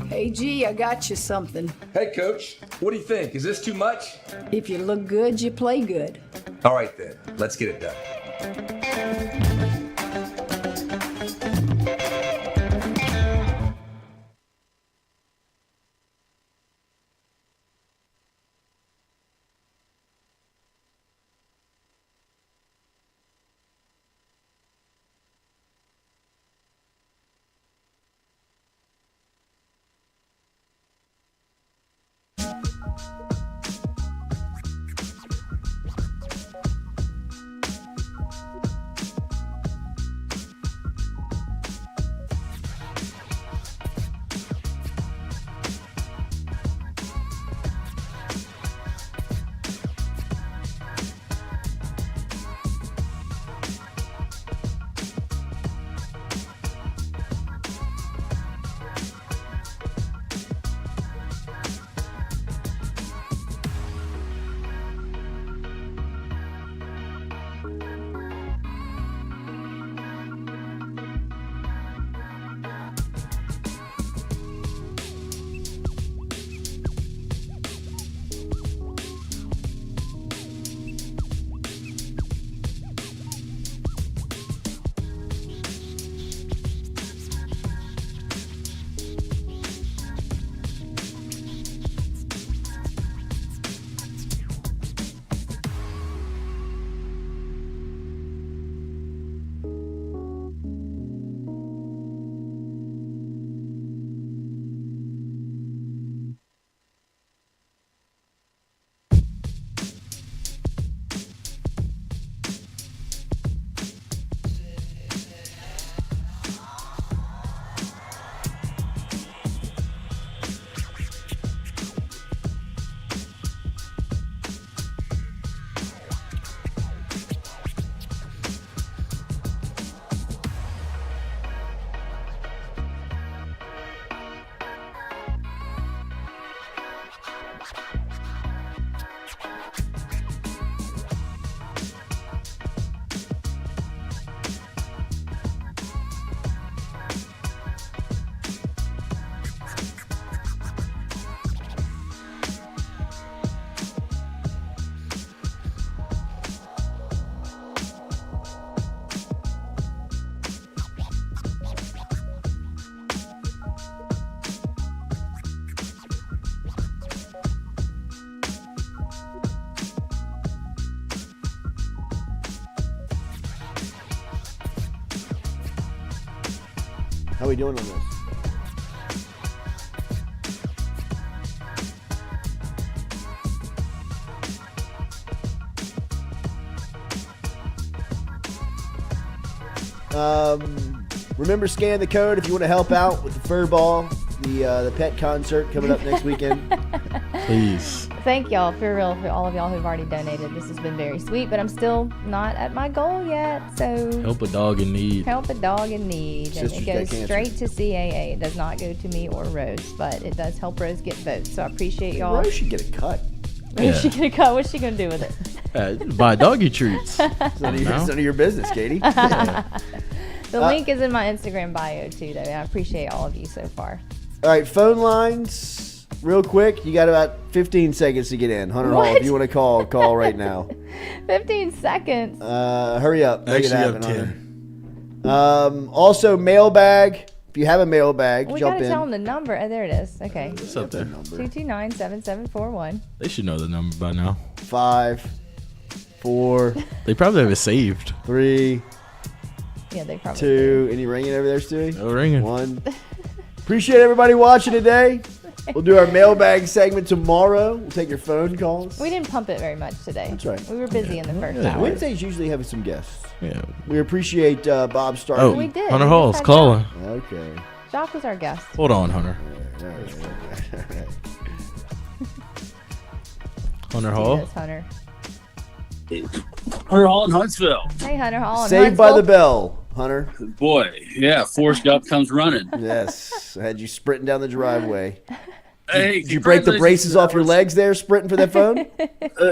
Hey, G, I got you something. Hey, Coach, what do you think? Is this too much? If you look good, you play good. All right, then. Let's get it done. How are we doing on this? Remember, scan the code if you want to help out with the fur ball, the pet concert coming up next weekend. Please. Thank y'all for real for all of y'all who've already donated. This has been very sweet, but I'm still not at my goal yet. So Help a dog in need. Help a dog in need. And it goes straight to CAA. It does not go to me or Rose, but it does help Rose get votes. So I appreciate y'all. Rose should get a cut. Rose should get a cut. What's she gonna do with it? Buy doggy treats. It's none of your business, Katie. The link is in my Instagram bio too, though. And I appreciate all of you so far. All right, phone lines, real quick. You got about 15 seconds to get in. Hunter Hall, if you want to call right now. 15 seconds. Hurry up. Make it happen, Actually, Hunter. Also, mailbag. If you have a mailbag, We jump gotta in. tell them the number. Oh, there it is. Okay. It's up there. 229-7741. They should know the number by now. 5, 4. They probably have it saved. 3. Yeah, they probably 2. Any ringing over there, Stewie? No ringing. 1. Appreciate everybody watching today. We'll do our mailbag segment tomorrow. We'll take your phone calls. We didn't pump it very much today. That's right. We were busy in the first hour. Wednesdays usually have some guests. Yeah. We appreciate Bob Starkey. Oh, We did. Hunter We Hall's just had calling. Okay. Jacques was our guest. Hold on, Hunter. Hunter Hall. Yes, Hunter. Hunter Hall in Huntsville. Hey, Hunter Hall. in Saved by the Huntsville. bell, Hunter. Boy, yeah, Forrest Gump comes running. Yes. I had you sprinting down the driveway. Hey, Did you break the braces off your legs there sprinting for that phone?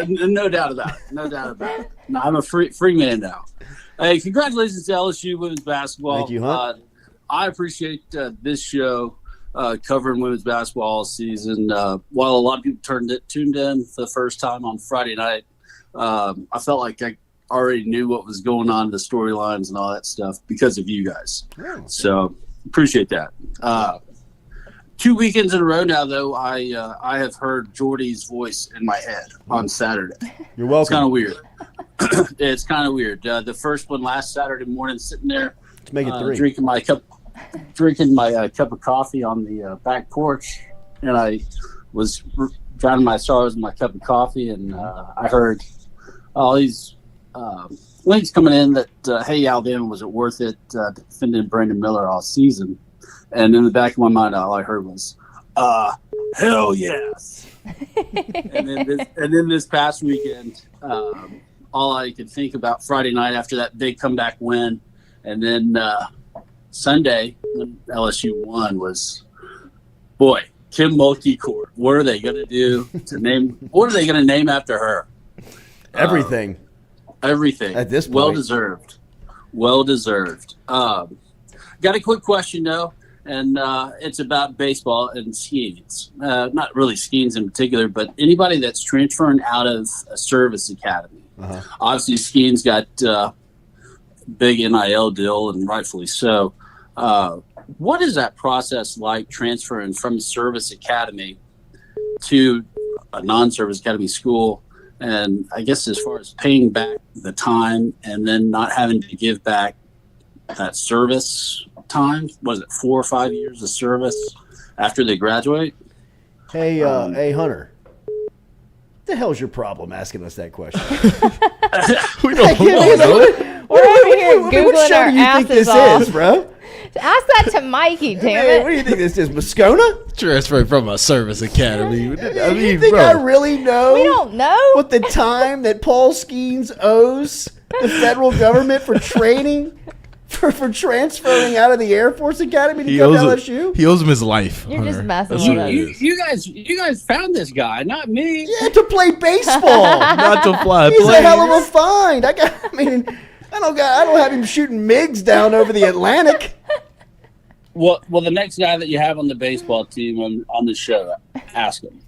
No doubt about it. No doubt about it. No, I'm a free man now. Hey, congratulations to LSU women's basketball. Thank you, Hunt. I appreciate this show covering women's basketball all season. While a lot of people tuned in for the first time on Friday night, I felt like I already knew what was going on, the storylines and all that stuff because of you guys. Oh. So appreciate that. 2 weekends in a row now, though, I have heard Jordy's voice in my head on Saturday. You're welcome. It's kind of weird. It's kind of weird. The first one last Saturday morning, sitting there, Let's make it 3. drinking my cup of coffee on the back porch, and I was drowning my sorrows in my cup of coffee, and I heard all these links coming in that, hey, Alabama, was it worth it defending Brandon Miller all season? And in the back of my mind, all I heard was, hell yes. and then this past weekend, all I could think about Friday night after that big comeback win, and then Sunday when LSU won was, boy, Kim Mulkey Court. What are they going to do to name? What are they going to name after her? Everything. Everything. At this point. Well deserved. Got a quick question though, and it's about baseball and skeins. Not really skeins in particular, but anybody that's transferring out of a service academy. Obviously, skeins got big NIL deal, and rightfully so. What is that process like transferring from a service academy to a non-service academy school? And I guess as far as paying back the time and then not having to give back that service time, was it 4 or 5 years of service after they graduate? Hey, hey, Hunter. What the hell's your problem asking us that question? We don't know. We're over here Googling what show our do you think asses this off. is, bro? Ask that to Mikey, damn Hey, what do it. you think this is, Moscona? Transferred from a service academy. I You mean, think bro. I really know? We don't know. What the time that Paul Skeens owes the federal government for training, for transferring out of the Air Force Academy to He come to owes, LSU? he owes him his life. You're just Hunter. messing That's with what us. it is. You guys found this guy, not me. Yeah, to play baseball. Not to fly He's planes. a hell of a find. I don't have him shooting MiGs down over the Atlantic. Well, the next guy that you have on the baseball team on the show, ask him.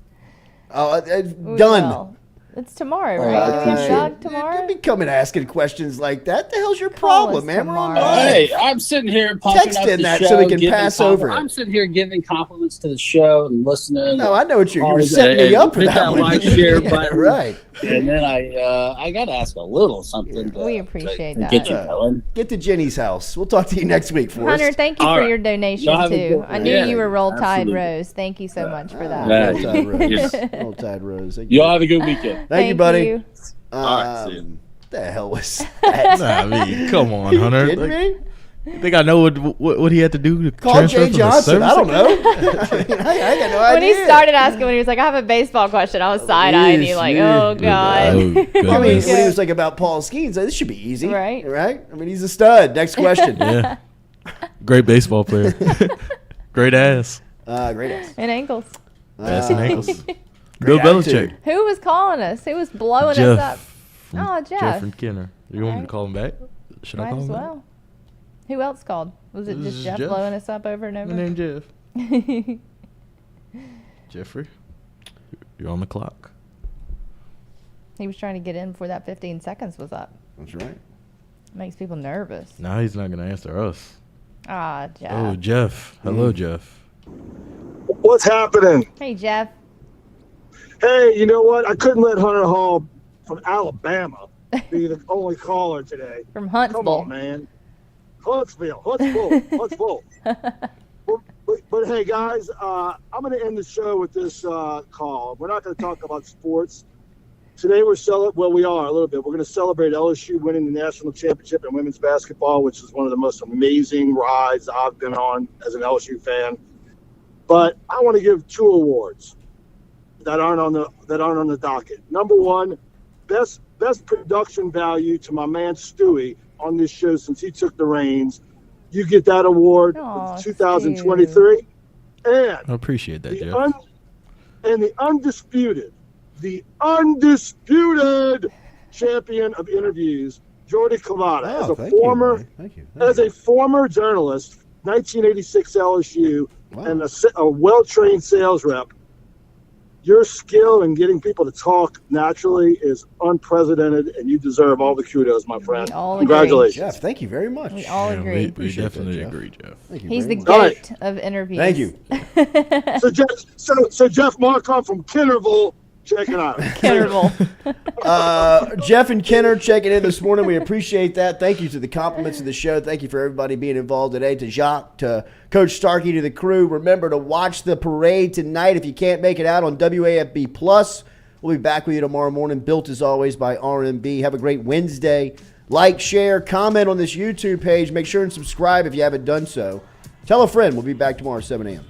We Done. will. It's tomorrow, right? Do we have Doug tomorrow? Don't be coming asking questions like that. The hell's your Call problem, us man? We're on tomorrow. live. Hey, I'm sitting here pumping Text up in the that show, so we can giving pass over it. I'm sitting here giving compliments to the show and listening. No, I know what you were All setting day. me up for Hit that one. like, share Yeah, button. right. And then I got to ask a little something. We appreciate that. Get you going. Get to Jenny's house. We'll talk to you next week, Forrest. Hunter, thank you All for right. your donation Y'all have a too. good I knew one. you were Roll Tide absolutely. Rose. Thank you so much for that. Yeah. Roll Tide Rose. Yes. Roll Tide Rose. Thank you. Y'all have a good weekend. Thank you, buddy. you. All right, see ya. The hell was that? Nah, I mean, come on, Hunter. Are you kidding me? You think I know what he had to do to Call transfer Jay from the Johnson. I don't service know. I got no idea. When he started asking, when he was like, "I have a baseball question," I was side-eyeing you, like, "Oh God." Oh, I mean, goodness. when he was like about Paul Skeens, like, this should be easy, Right. Right? I mean, he's a stud. Next question. Yeah. Great baseball player. Great ass. Great ass. And ankles. Ass and ankles. Great Bill attitude. Belichick. Who was calling us? Who was blowing Jeff. us up? Oh, Jeff. Jeff and Kenner. You want me to Alright. call him back? Should I Might call as him well. Who else called? Was it This just is Jeff Jeff. blowing us up over and back? over? My name Jeff. Jeffrey, you're on the clock. He was trying to get in before that 15 seconds was up. That's right. Makes people nervous. Now he's not going to answer us. Ah, Jeff. Oh, Jeff. Hello, Jeff. What's happening? Hey, Jeff. Hey, you know what? I couldn't let Hunter Hall from Alabama be the only caller today. From Huntsville. Come on, man. Huntsville. But hey, guys, I'm going to end the show with this call. We're not going to talk about sports. Today we are a little bit. We're going to celebrate LSU winning the national championship in women's basketball, which is one of the most amazing rides I've been on as an LSU fan. But I want to give 2 awards that aren't on the docket. Number one, best production value to my man Stewie on this show since he took the reins. You get that award for 2023. And I appreciate that, Jeff. the undisputed champion of interviews, Jordy Culotta, as a former journalist, 1986 LSU, and a well-trained sales rep. Your skill in getting people to talk naturally is unprecedented, and you deserve all the kudos, my friend. Congratulations. Jeff, thank you very much. We all agree. We definitely agree, Jeff. Thank you He's the very much. goat of interviews. Thank you. So Jeff Markov from Kennerville, check it out. Kennerville. Jeff and Kenner checking in this morning. We appreciate that. Thank you to the compliments of the show. Thank you for everybody being involved today. To Jacques, to Coach Starkey, to the crew. Remember to watch the parade tonight if you can't make it out on WAFB+. We'll be back with you tomorrow morning. Built as always by RMB. Have a great Wednesday. Like, share, comment on this YouTube page. Make sure and subscribe if you haven't done so. Tell a friend. We'll be back tomorrow at 7 a.m.